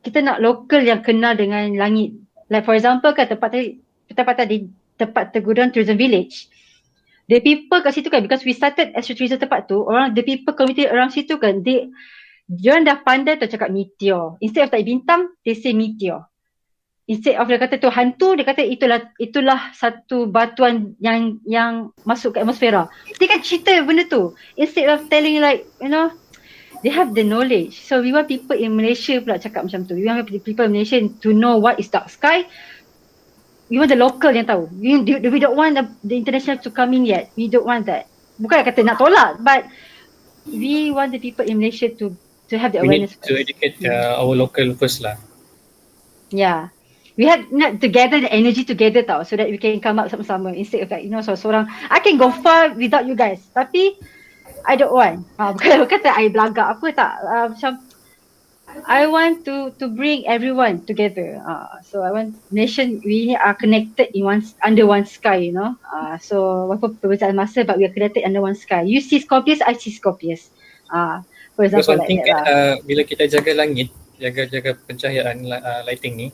Kita nak local yang kenal dengan langit. Like for example kan tempat tadi tempat Teguran Tourism Village. The people kat situ kan, because we started Astro-Tourism tempat tu, the people community around situ kan, diorang dah pandai tu cakap meteor. Instead of tak bintang, they say meteor. Instead of dia kata tu hantu, dia kata itulah satu batuan yang masuk ke atmosfera. Dia kan cerita benda tu. Instead of telling like, you know, they have the knowledge. So we want people in Malaysia pula cakap macam tu. We want people in Malaysia to know what is dark sky. We want the local yang tahu. We don't want the international to come in yet. We don't want that. Bukan kata nak tolak, but we want the people in Malaysia to have the awareness. We need to educate our local first lah. Yeah. We have not together the energy together tau, so that we can come up sama-sama instead of like, you know, seorang I can go far without you guys, tapi I don't want. Bukan kata I belagak apa tak. Macam I want to bring everyone together. So I want nation, we are connected under one sky, you know. So walaupun perbezaan masa, but we are connected under one sky. You see Scorpius, I see Scorpius. For example, like that lah. Bila kita jaga langit, jaga pencahayaan lighting ni,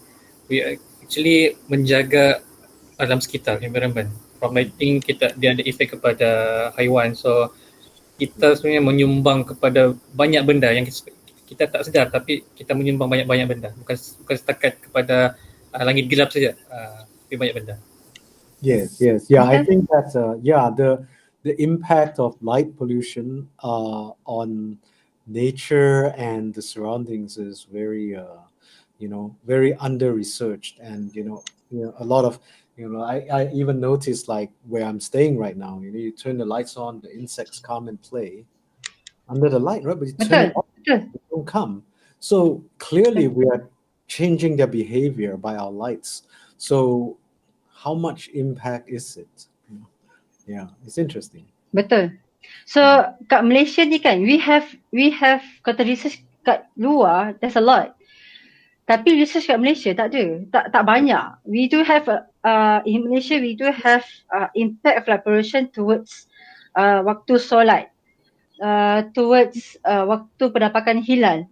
we actually menjaga alam sekitar, environment. From lighting, dia ada efek kepada haiwan. So kita sebenarnya menyumbang kepada banyak benda yang kita tak sedar tapi kita menyumbang banyak-banyak benda, bukan setakat kepada langit gelap saja, tapi banyak benda. Yes, yes, yeah. I Okay. think that yeah, the impact of light pollution on nature and the surroundings is very very under researched, and a lot of I even noticed, like where I'm staying right now. You turn the lights on, the insects come and play under the light, right? But you turn it Betul, off, betul. they don't come. So clearly, Betul. we are changing their behavior by our lights. So how much impact is it? Yeah, it's interesting. Betul. So kat Malaysia ni kan, we have kata research kat luar, there's a lot. Tapi research kat Malaysia tak ada, tak banyak. We do have in Malaysia we do have impact of light pollution towards waktu solat, towards waktu penampakan hilal.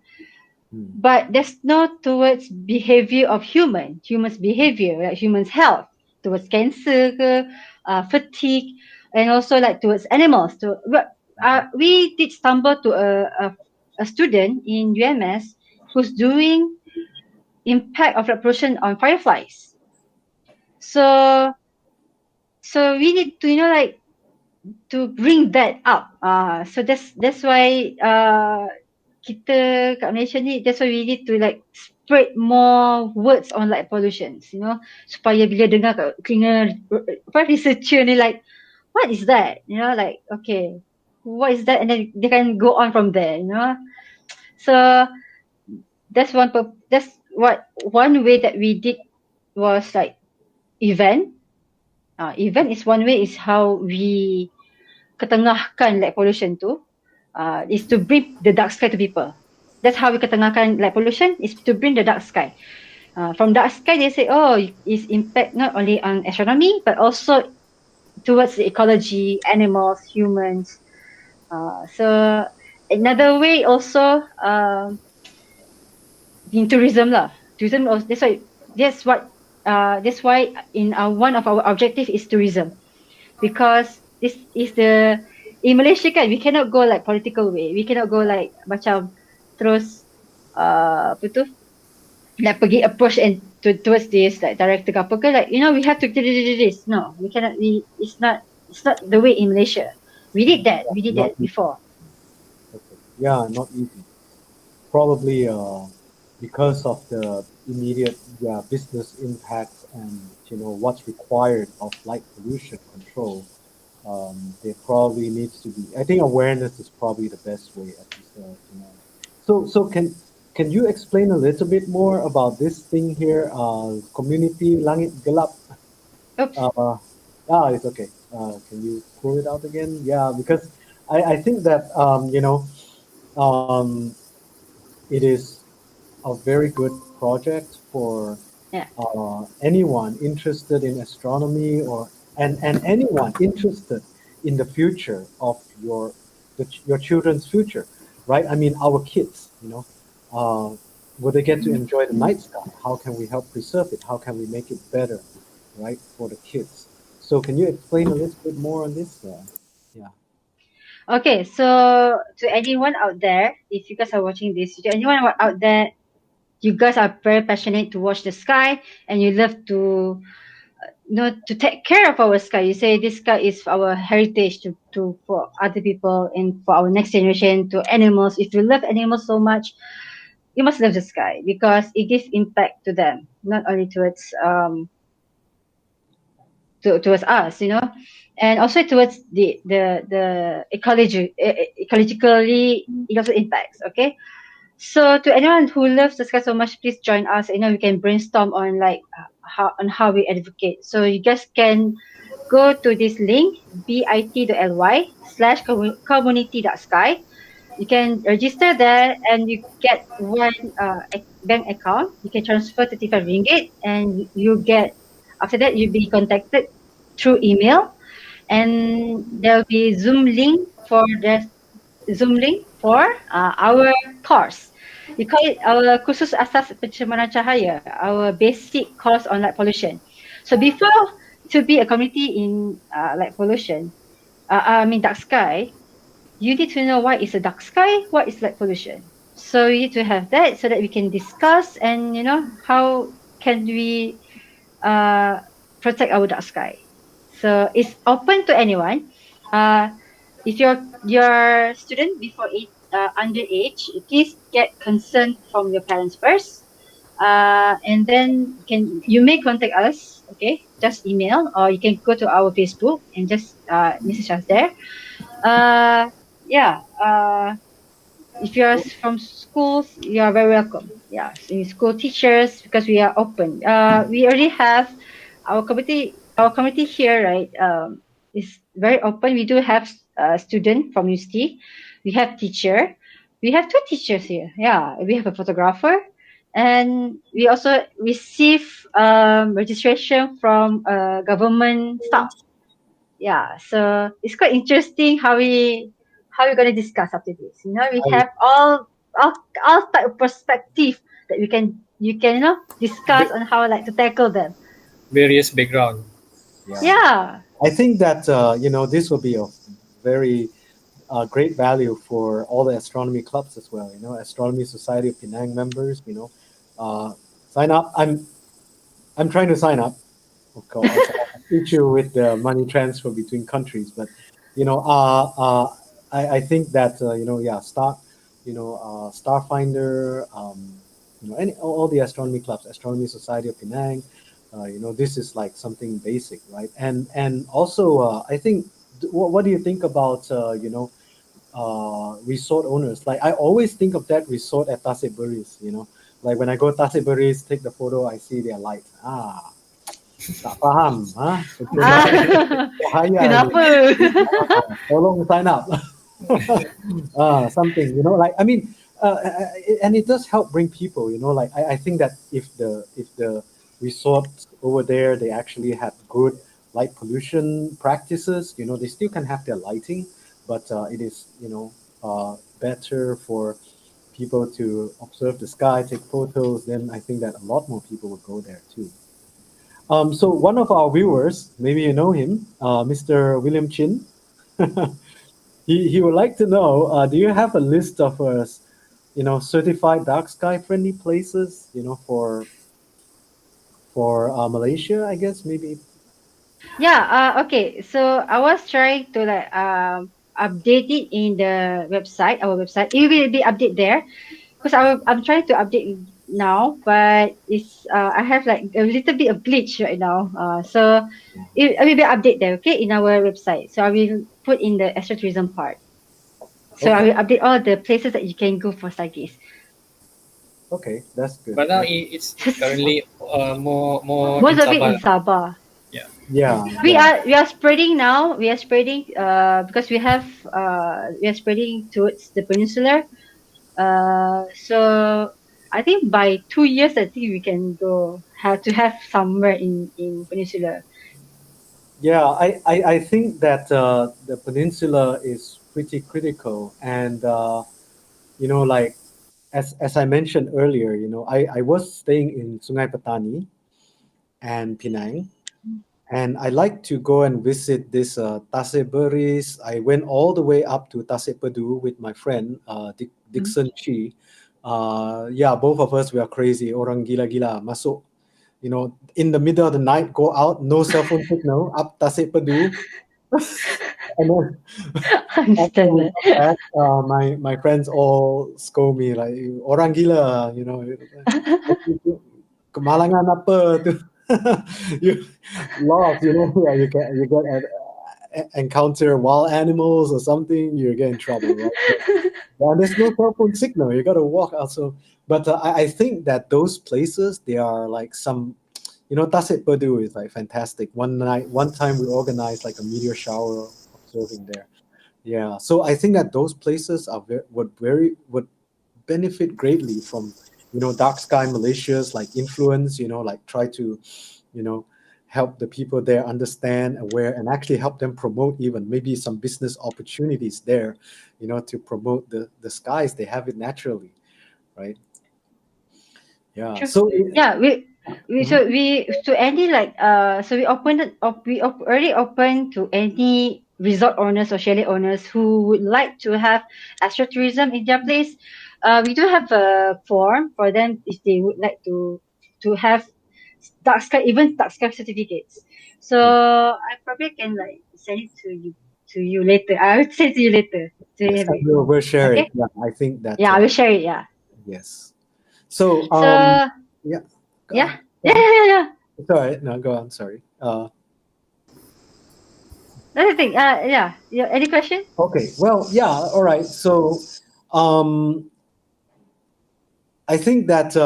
But there's no towards behavior of humans behavior, like humans health, towards cancer ke, fatigue, and also like towards animals. We did stumble to a student in UMS who's doing impact of light pollution on fireflies. So we need to like to bring that up. So that's why kita kat Malaysia ni, that's why we need to like spread more words on light pollutions, supaya bila dengar kat telinga researcher ni like, what is that? Like, okay, what is that? And then they can go on from there, So that's one way that we did was like event. Event is one way, is how we ketengahkan light pollution tu. Is to bring the dark sky to people. That's how we ketengahkan light pollution, is to bring the dark sky. From dark sky, they say, oh, it's impact not only on astronomy, but also towards the ecology, animals, humans. So another way also in tourism lah. Tourism also, that's why in one of our objective is tourism, because this is in Malaysia kan, we cannot go like political way. We cannot go like macam terus apa tu, like pergi approach and towards this like director ke apa ke, like we have to do this. No, we cannot. It's not the way in Malaysia. We did that before. Okay. Yeah, not easy. Probably because of the immediate business impact and what's required of light pollution control. There probably needs to be. I think awareness is probably the best way, at least. So can you explain a little bit more about this thing here? Community Langit Gelap. Oops. It's okay. Can you pull it out again? Yeah, because I think that it is a very good project for anyone interested in astronomy, and anyone interested in the future of your children's future, right? I mean, our kids, will they get to enjoy the night sky? How can we help preserve it? How can we make it better, right, for the kids? So can you explain a little bit more on this? Okay, so to anyone out there, if you guys are watching this, to anyone out there, you guys are very passionate to watch the sky, and you love to to take care of our sky. You say this sky is our heritage to for other people and for our next generation, to animals. If you love animals so much, you must love the sky, because it gives impact to them, not only towards towards us, and also towards the ecologically, it also impacts. Okay, so to anyone who loves the sky so much, please join us. We can brainstorm on like how we advocate. So you guys can go to this link, bit.ly/community.sky. You can register there, and you get one bank account. You can transfer 35 ringgit, and you get, after that you'll be contacted through email, and there'll be Zoom link for our course. We call it our Khusus Asas Pencemaran Cahaya, our basic course on light pollution. So before to be a community in light pollution, dark sky, you need to know what is a dark sky, what is light pollution. So we need to have that so that we can discuss and how can we uh, protect our dark sky. So it's open to anyone. Uh, if you're student before underage, please get consent from your parents first. And then you may contact us, okay? Just email, or you can go to our Facebook and just message us there. Uh, yeah. If you're from schools, you are very welcome. Yeah, so in school teachers, because we are open. We already have our community. Our community here, right, is very open. We do have student from UST. We have teacher. We have two teachers here. Yeah, we have a photographer, and we also receive registration from government staff. Yeah, so it's quite interesting how we're gonna discuss after this. We I, have all all type of perspective that you can discuss Va- on how like to tackle them. various background. yeah. Yeah, I think that this will be of very great value for all the astronomy clubs as well. Astronomy Society of Penang members. Uh, sign up. I'm trying to sign up. Of course, issue with the money transfer between countries, but you know, uh, uh, I think that yeah, Starfinder, all the astronomy clubs, Astronomy Society of Penang, this is like something basic, right? And also, I think, what do you think about resort owners? Like, I always think of that resort at Tasik Beris, like when I go Tasik Beris, take the photo, I see their lights. Tak faham, ah, bahaya ni. kenapa? Tolong sign up. Something, like, I mean, and it does help bring people, like, I think that if the resorts over there, they actually have good light pollution practices, they still can have their lighting, but it is, better for people to observe the sky, take photos, then I think that a lot more people will go there too. So one of our viewers, maybe you know him, Mr. William Chin. He would like to know, do you have a list of certified dark sky friendly places, for Malaysia, I guess, maybe. Yeah, okay. So I was trying to like update it in the website, our website. It will be update there because I'm trying to update it now, but it's I have like a little bit of glitch right now. So it will be update there, okay, in our website. So I will put in the AstroTourism part. So I Okay, will update all the places that you can go for studies. okay, that's good. But now it's currently more Most in of it Sabah. in Sabah. Yeah. Yeah, We yeah, are we are spreading now. We are spreading because we are spreading towards the peninsula. So I think by 2 years, I think we can go have to have somewhere in peninsula. yeah. I think that the peninsula is pretty critical, and like, as I mentioned earlier, I was staying in Sungai Petani and Penang. And I like to go and visit this Tasik Beris. I went all the way up to Tasik Pedu with my friend Mm. Dixon Chi. Yeah, both of us, we are crazy. Orang gila-gila. Masuk, in the middle of the night, go out, no cell phone signal, up Tasik Pedu. And then after Understand we that. come back, my friends all scold me like, orang gila, kemalangan apa tu. You lost, yeah, you get encounter wild animals or something, you get in trouble, right? So, yeah, there's no cell phone signal. You got to walk out. So, but I think that those places, they are like some, Tasik Pedu is like fantastic. One time we organized like a meteor shower observing there. Yeah, so I think that those places would benefit greatly from Dark Sky Malaysia's like influence. Like, try to you know help the people there understand, aware, and actually help them promote even maybe some business opportunities there. To promote the skies, they have it naturally, right? Yeah. True. So Yeah, we mhm. so we to any like so we opened it up already open to any resort owners or chalet owners who would like to have astrotourism in their place. we do have a form for them if they would like to have dark sky, even dark sky certificates. So I probably can like send it to you later. I will send it to you later. To Yes, have it. we'll share Okay. it. Yeah, I think that. Yeah, I will share it. Yeah. Yes. So, So yeah. yeah, Go yeah, on. yeah, yeah. It's all right. No, go on. Sorry. That's the thing. Yeah. Yeah. Any question? Okay. Well, yeah. All right. So, um, I think that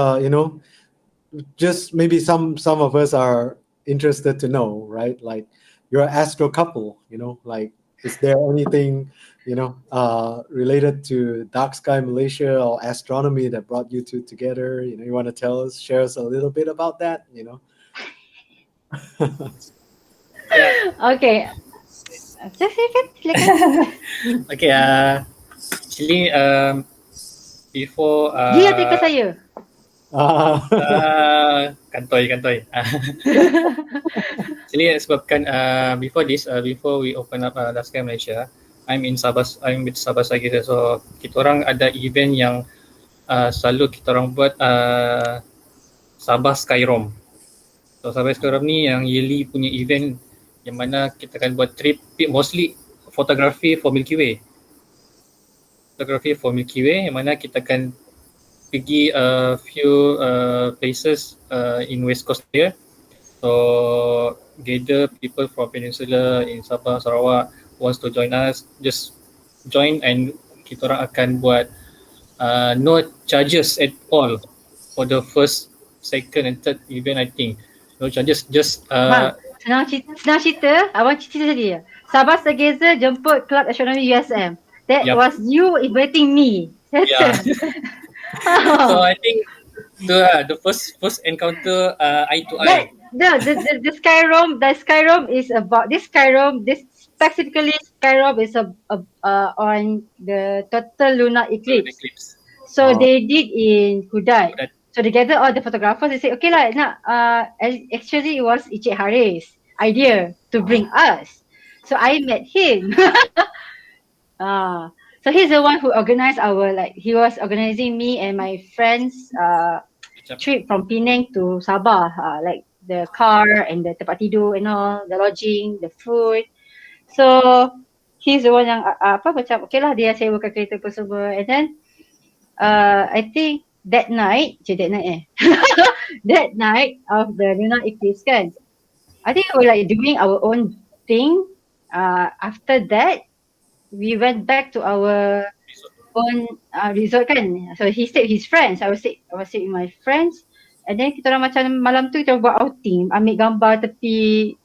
just maybe some of us are interested to know, right? Like, you're an astro couple. Like, is there anything related to Dark Sky Malaysia or astronomy that brought you two together? You want to share us a little bit about that? Yeah. Okay. Silakan. Okay. Actually, before Dia teka saya. kantoi. Actually, sebabkan before this, before we open up Dark Sky Malaysia, I'm with Sabah Sagita. So kita orang ada event yang selalu kita orang buat Sabah Skyrom. So Sabah Skyrom ni yang yearly punya event yang mana kita akan buat trip mostly photography for Milky Way. Photography for Milky Way yang mana kita akan pergi a few places in West Coast here. So gather people from Peninsula in Sabah, Sarawak wants to join us, just join and kita orang akan buat no charges at all for the first, second and third event I think. No charges, just Bang, senang cerita, abang cerita tadi. Sabah Segeza jemput Club Astronomy USM. That Yup. was you inviting me. Yeah. So I think the first encounter eye to eye. The Skyrom is about this specifically Skyrom is on the total lunar eclipse. So they did in Kudai. So they gathered all the photographers. They said, okay lah, actually it was Encik Haris' idea to bring us. So I met him. So he's the one who organized he was organizing me and my friends trip from Penang to Sabah, like the car and the tempat tidur and all, the lodging, the food. So he's the one yang macam okay lah, dia sewakan kereta apa semua. And then I think that night that night of the lunar eclipse kan, I think we were like doing our own thing. After that we went back to our own resort kan. So he stayed with his friends, I was stay with my friends. And then kita orang macam malam tu kita buat outing, ambil gambar tepi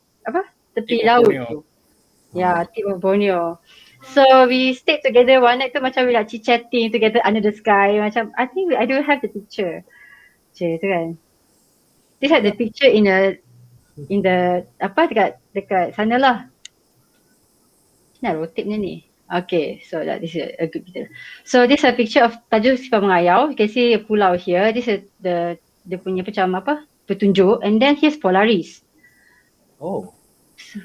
laut tu. Yeah, tip of Borneo. So we stayed together one night tu, macam we like chit-chatting together under the sky. Macam I think I do have the picture. Tu kan. This had the picture in the dekat sana lah. Nak rotate ni. Okay, so that is a good picture. So this is a picture of Tajuk Sifar Mengayau. You can see a pulau here. This is dia punya macam petunjuk. And then here's Polaris. Oh.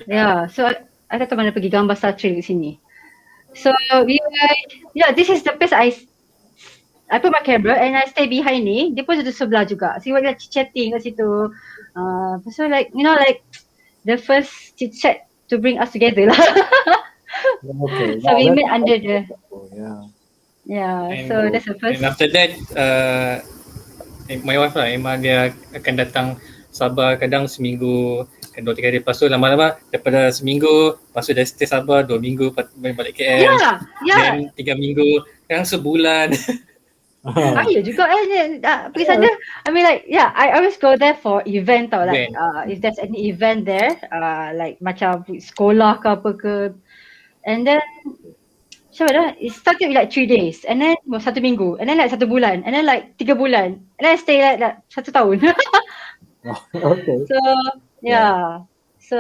Yeah, so I tak tahu mana pergi gambar Star Trek di sini. So this is the place I put my camera and I stay behind ni. Dia pun duduk sebelah juga. So we were chatting kat situ. So like the first chit chat to bring us together lah. Okay. So we met under the And, so that's the first. And after that, my wife lah, Emma, dia akan datang Sabah kadang seminggu, kadang 2-3 hari. Lepas tu lama-lama daripada seminggu, lepas tu dah stay Sabah 2 minggu, balik KL. Yeah. Then 3 minggu, kadang sebulan. Ya juga pergi sana. I mean like I always go there for event tau, like if there's any event there, like macam sekolah ke apa ke. And then it started with like 3 days, and then 1 minggu, and then like 1 bulan, and then like 3 bulan, and then I stay like 1 tahun. Okay. So so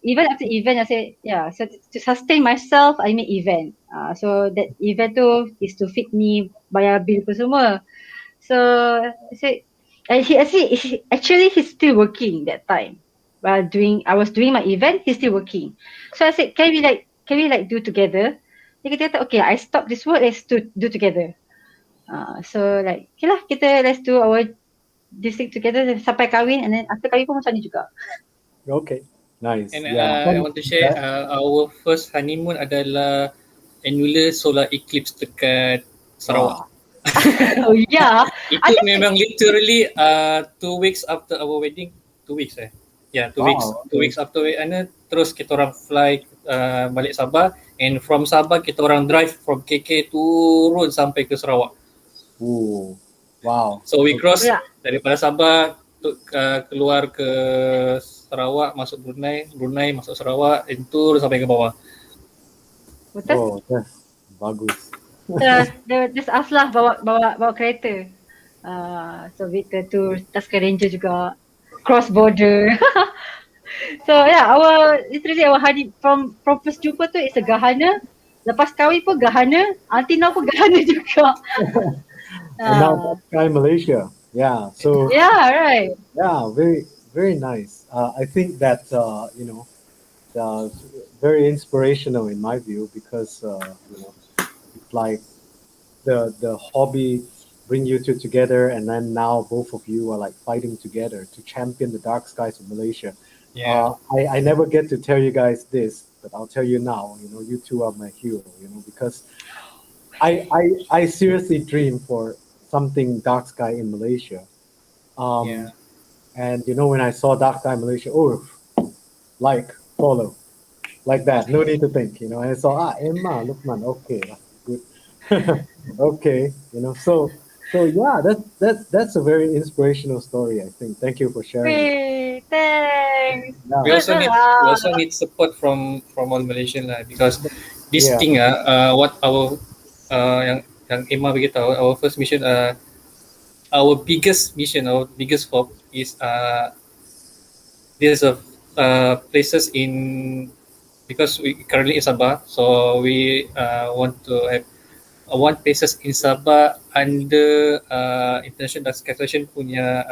even after event I say so to sustain myself I make event. So that event tu is to feed me, bayar bill apa semua. So I said he's still working that time. While I was doing my event, he's still working. So I said, can we do together? Dia kata, okay, I stop this work, let's do together. So like okay lah, let's do our this thing together sampai kahwin, and then after kahwin pun macam ni juga. Okay, nice. And Yeah. I want to share our first honeymoon adalah annular solar eclipse dekat Sarawak. Oh yeah. Itu memang literally 2 weeks after our wedding. 2 weeks Yeah, 2 weeks. Wow, 2 weeks after wedding, terus kita orang fly balik Sabah, and from Sabah kita orang drive from KK turun sampai ke Sarawak. Ooh, wow. So we cross Yeah. daripada Sabah keluar ke Sarawak, masuk Brunei masuk Sarawak, and turun sampai ke bawah. Betul. Oh, that's bagus. Just us lah bawa kereta. So Victor tu Dark Sky Ranger juga, cross border. So yeah, literally our honey from first jumpa tu is a gahana. Lepas kahwin pun gahana, until now pun gahana juga. And now Dark Sky Malaysia. Yeah. So Yeah, right. yeah, very very nice. I think that very inspirational in my view, because it's like the hobby bring you two together, and then now both of you are like fighting together to champion the dark skies of Malaysia. Yeah. I never get to tell you guys this, but I'll tell you now. You two are my hero. Because I seriously dream for something dark sky in Malaysia. Yeah. And when I saw Dark Sky Malaysia, follow, like that, no need to think, and I saw Emma, Lukman, okay, that's good. Okay, so yeah, that's a very inspirational story, I think. Thank you for sharing. Hey, thanks. Yeah. We also need support from all Malaysian lah, because this Yeah. thing what our yang Emma beritahu, our first mission, our biggest mission, our biggest hope is there's a places in, because we currently in Sabah, so we want to have one places in Sabah under International Dark Sky Association punya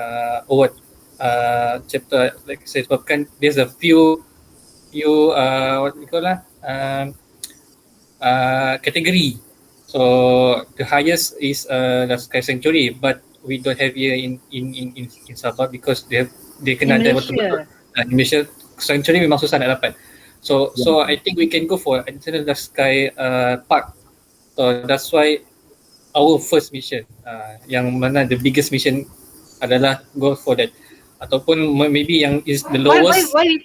award chapter, like saya sebabkan there's a few what we call category. So the highest is Dark Sky Sanctuary, but we don't have here in Sabah, because they kena ada betul-betul in Malaysia. Sanctuary memang susah nak dapat. So I think we can go for International Dark Sky Park. So that's why our first mission, yang mana the biggest mission adalah go for that. Ataupun maybe yang is the lowest. Why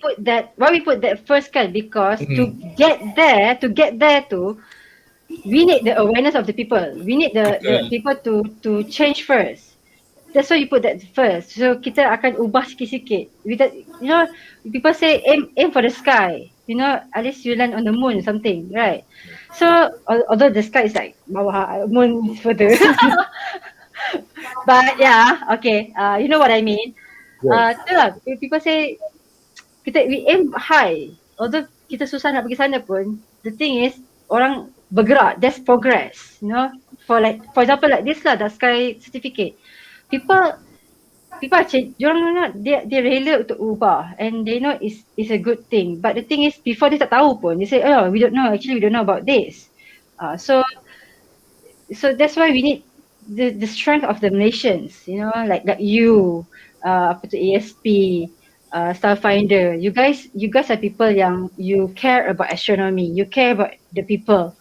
we put that first kan? Because to get there to we need the awareness of the people. We need the people to change first. That's why you put that first. So kita akan ubah sikit-sikit. People say aim for the sky. At least you land on the moon or something, right? So although the sky is like bawah, moon further. But yeah, okay. You know what I mean. Itulah, people say we aim high. Although kita susah nak pergi sana pun, the thing is orang bergerak, there's progress, for example like this lah, the sky certificate, people change, dia rela untuk ubah, and they know it's a good thing, but the thing is before dia tak tahu pun, they say we don't know about this. So that's why we need the strength of the nations, like you, ASP, Starfinder, you guys are people yang you care about astronomy, you care about the people,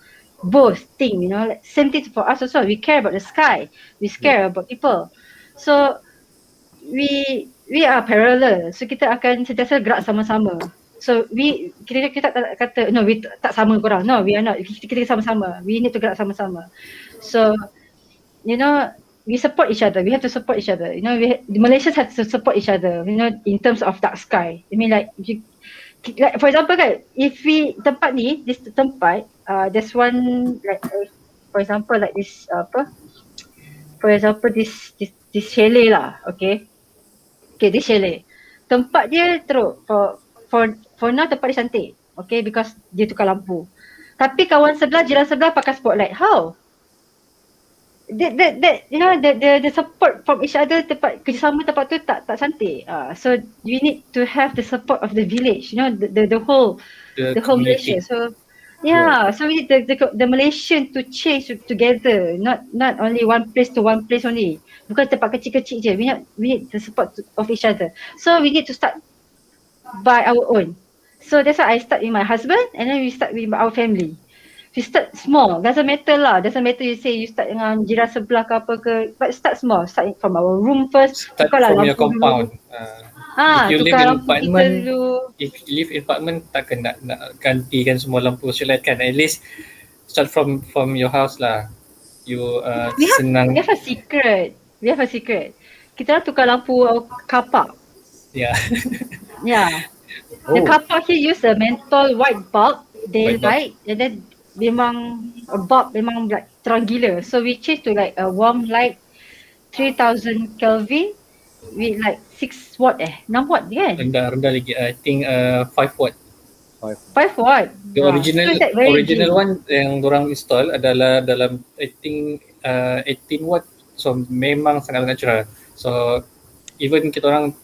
both thing, like same thing for us also. We care about the sky, we care about people. So we are parallel. So kita akan sentiasa gerak sama-sama. So kita tak kata no, we tak sama korang. No, we are not. Kita sama-sama. We need to gerak sama-sama. So we support each other. We have to support each other. The Malaysians have to support each other. In terms of dark sky. I mean, like for example, kan, if we this tempat, there's one like, for example, like this for example, this chalet lah, okay, this chalet. Tempat dia teruk for now, tempat dia cantik, okay, because dia tukar lampu. Tapi jiran sebelah pakai spotlight. How? The support from each other, kerjasama tempat tu tak cantik. So we need to have the support of the village, the whole Malaysia. So Yeah, so we need the Malaysian to change together, not only one place to one place only. Bukan tempat kecil-kecil je. We need the support of each other. So we need to start by our own. So that's why I start with my husband and then we start with our family. We start small. Doesn't matter lah. Doesn't matter you say you start dengan jiran sebelah ke apa ke. But start small. Start from our room first. Start Tukarlah from your lampu dulu. compound. If you live Tukar in lampu kita apartment, dulu. if you live in apartment, takkan nak gantikan semua lampu street light kan. At least start from your house lah. You We senang. have a secret. We have a secret. Kita orang tukar lampu car park. Yeah. Yeah. The Oh, car park here use a menthol white bulb White bulb. daylight and then memang a bulb memang like terang gila. So we change to like a warm light 3000 Kelvin with like 6 watt 6 watt kan? rendah lagi. I think 5 watt. 5 watt. The original So it's like very original dim. one yang orang install adalah dalam I think 18 watt. So memang sangat-sangat cerah. So even kita orang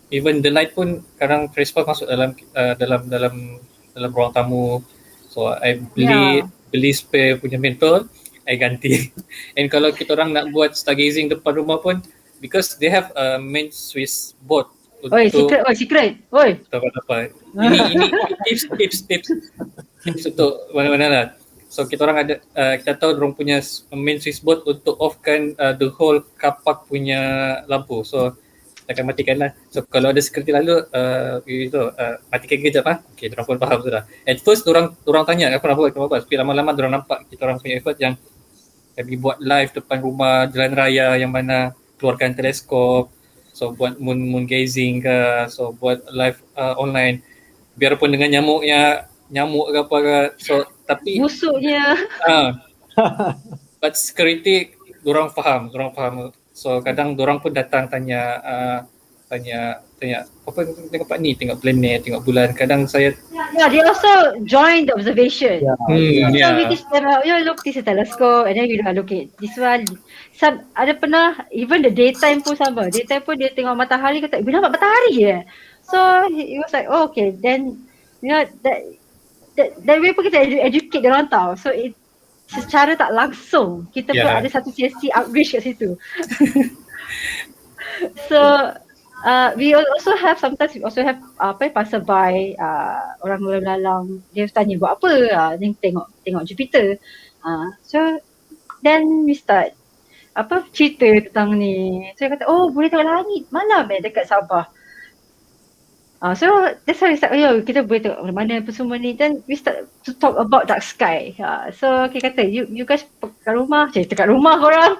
even the light pun kadang trespass masuk dalam ruang tamu. So I beli spare punya mentol, I ganti. And kalau kita orang nak buat stargazing depan rumah pun, because they have a main Swiss board Oi, secret. Oi. apa. Ini tips untuk mana-mana lah. So kita orang ada kita tahu orang punya main Swiss board untuk offkan the whole car park punya lampu. So akan matikan lah. So kalau ada security lalu matikan kejap lah. Okay, diorang pun faham sudah. At first diorang tanya apa nak buat. Tapi lama-lama diorang nampak kita orang punya effort yang kami buat live depan rumah jalan raya yang mana keluarkan teleskop. So buat moon gazing ke. So buat live online. Biarpun dengan nyamuk ke apa ke. So tapi busuknya. But security diorang faham. So kadang diorang pun datang tanya apa tengok Pak ni, tengok planet, tengok bulan. Kadang saya they also join the observation. yeah. So we teach them, look, this is a telescope and then you look at this one. Some ada pernah even the daytime pun sama. Daytime pun dia tengok matahari kata, "Bila nampak matahari je." So it was like, oh, okay, then that way pun kita educate dia orang tahu. So it secara tak langsung kita pun ada satu sesi outreach kat situ. So we also have passerby, orang lalang dia tanya buat apa, dia tengok Jupiter. So then we start cerita tentang ni. So dia kata, oh boleh tengok langit malam dekat Sabah. So that's how we start, kita boleh tengok mana apa semua ni. Then we start to talk about dark sky. So kita kata, you guys kat rumah, dekat rumah korang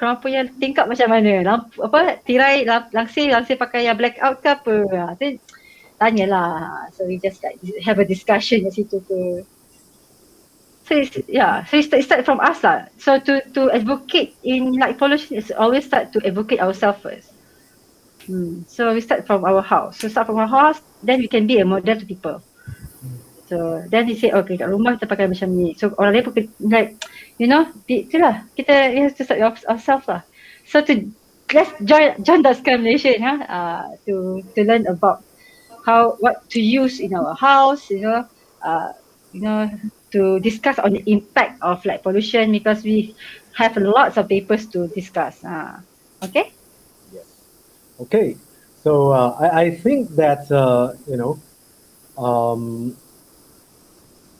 korang punya tingkap macam mana, lampu tirai langsir pakai yang blackout ke apa. Then tanyalah. So we just like have a discussion kat situ ke. So it start from us lah. So to advocate in light pollution is always start to advocate ourselves first. So we start from our house. Then we can be a model to people. So then he say, okay, kat rumah kita pakai macam ni. So orang lain pun like, itulah, we have to start ourselves lah. So let's join Dark Sky Malaysia to learn about what to use in our house, to discuss on the impact of light pollution, because we have lots of papers to discuss. Okay? Okay, so I think that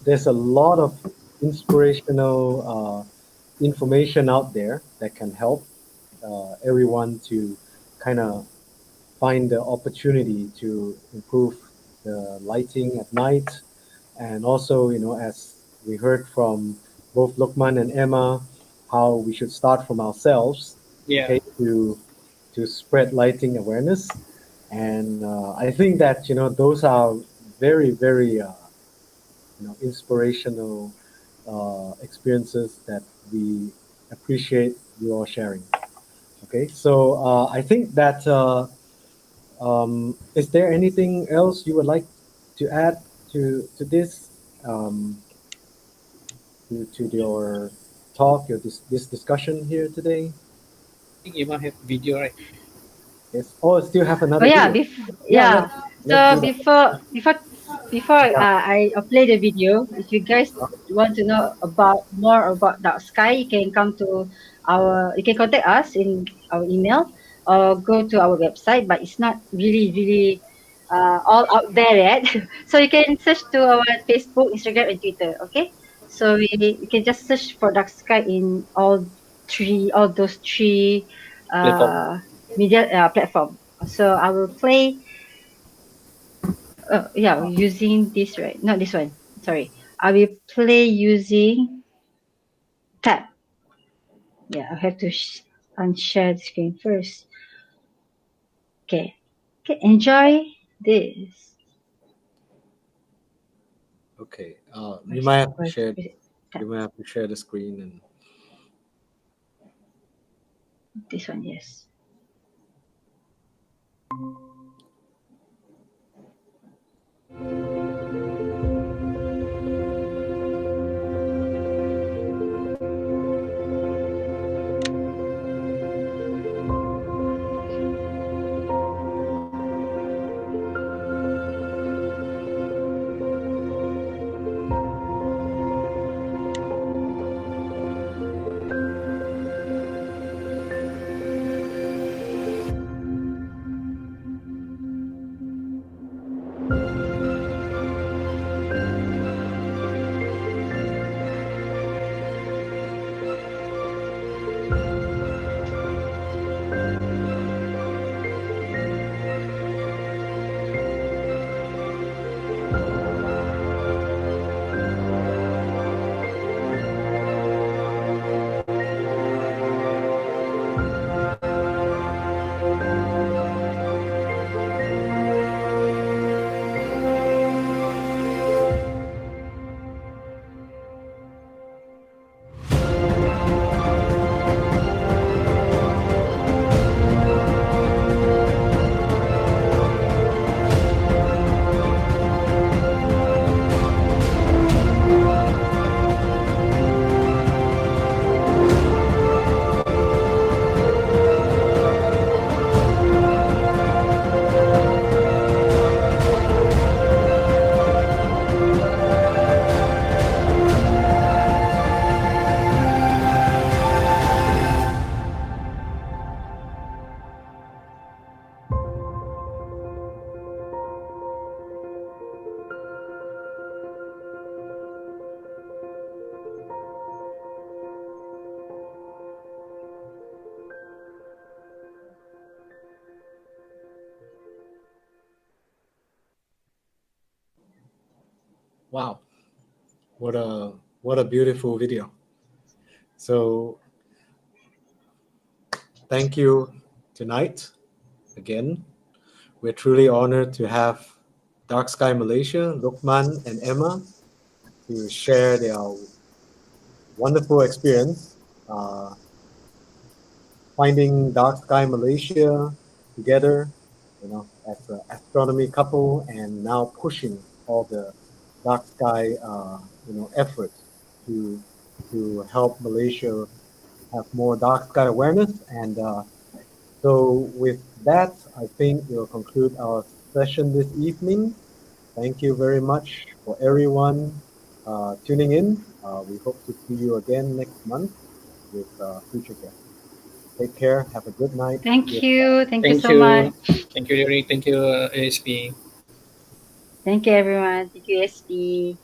there's a lot of inspirational information out there that can help everyone to kind of find the opportunity to improve the lighting at night, and also as we heard from both Lukman and Emma, how we should start from ourselves, to spread lighting awareness. And I think that those are very, very inspirational experiences that we appreciate you all sharing. Okay, so I think that is there anything else you would like to add to this, to your talk, this discussion here today? I think you might have video, right? Yes. Oh, still have another. So before before I play the video, if you guys want to know more about dark sky, you can come to you can contact us in our email or go to our website, but it's not really all out there yet. So you can search to our Facebook, Instagram, and Twitter. Okay, so you can just search for dark sky in all those three Platform. media platform. So I will play yeah, using this, right? Not this one. Sorry. I will play using tab. Yeah, I have to unshare the screen first. Okay. Okay, enjoy this. Okay. You might have to Where's- share. where's it? Tab. You might have to share the screen and. This one, yes. Wow, what a beautiful video. So thank you tonight again. We're truly honored to have Dark Sky Malaysia, Lukman and Emma to share their wonderful experience finding Dark Sky Malaysia together, as an astronomy couple, and now pushing all the dark sky, efforts to help Malaysia have more dark sky awareness. And so, with that, I think we'll conclude our session this evening. Thank you very much for everyone tuning in. We hope to see you again next month with future guests. Take care. Have a good night. Thank you. Thank you Thank so much. you. Thank you, Derek. Thank you, ASP. Thank you, everyone. Thank you, SP.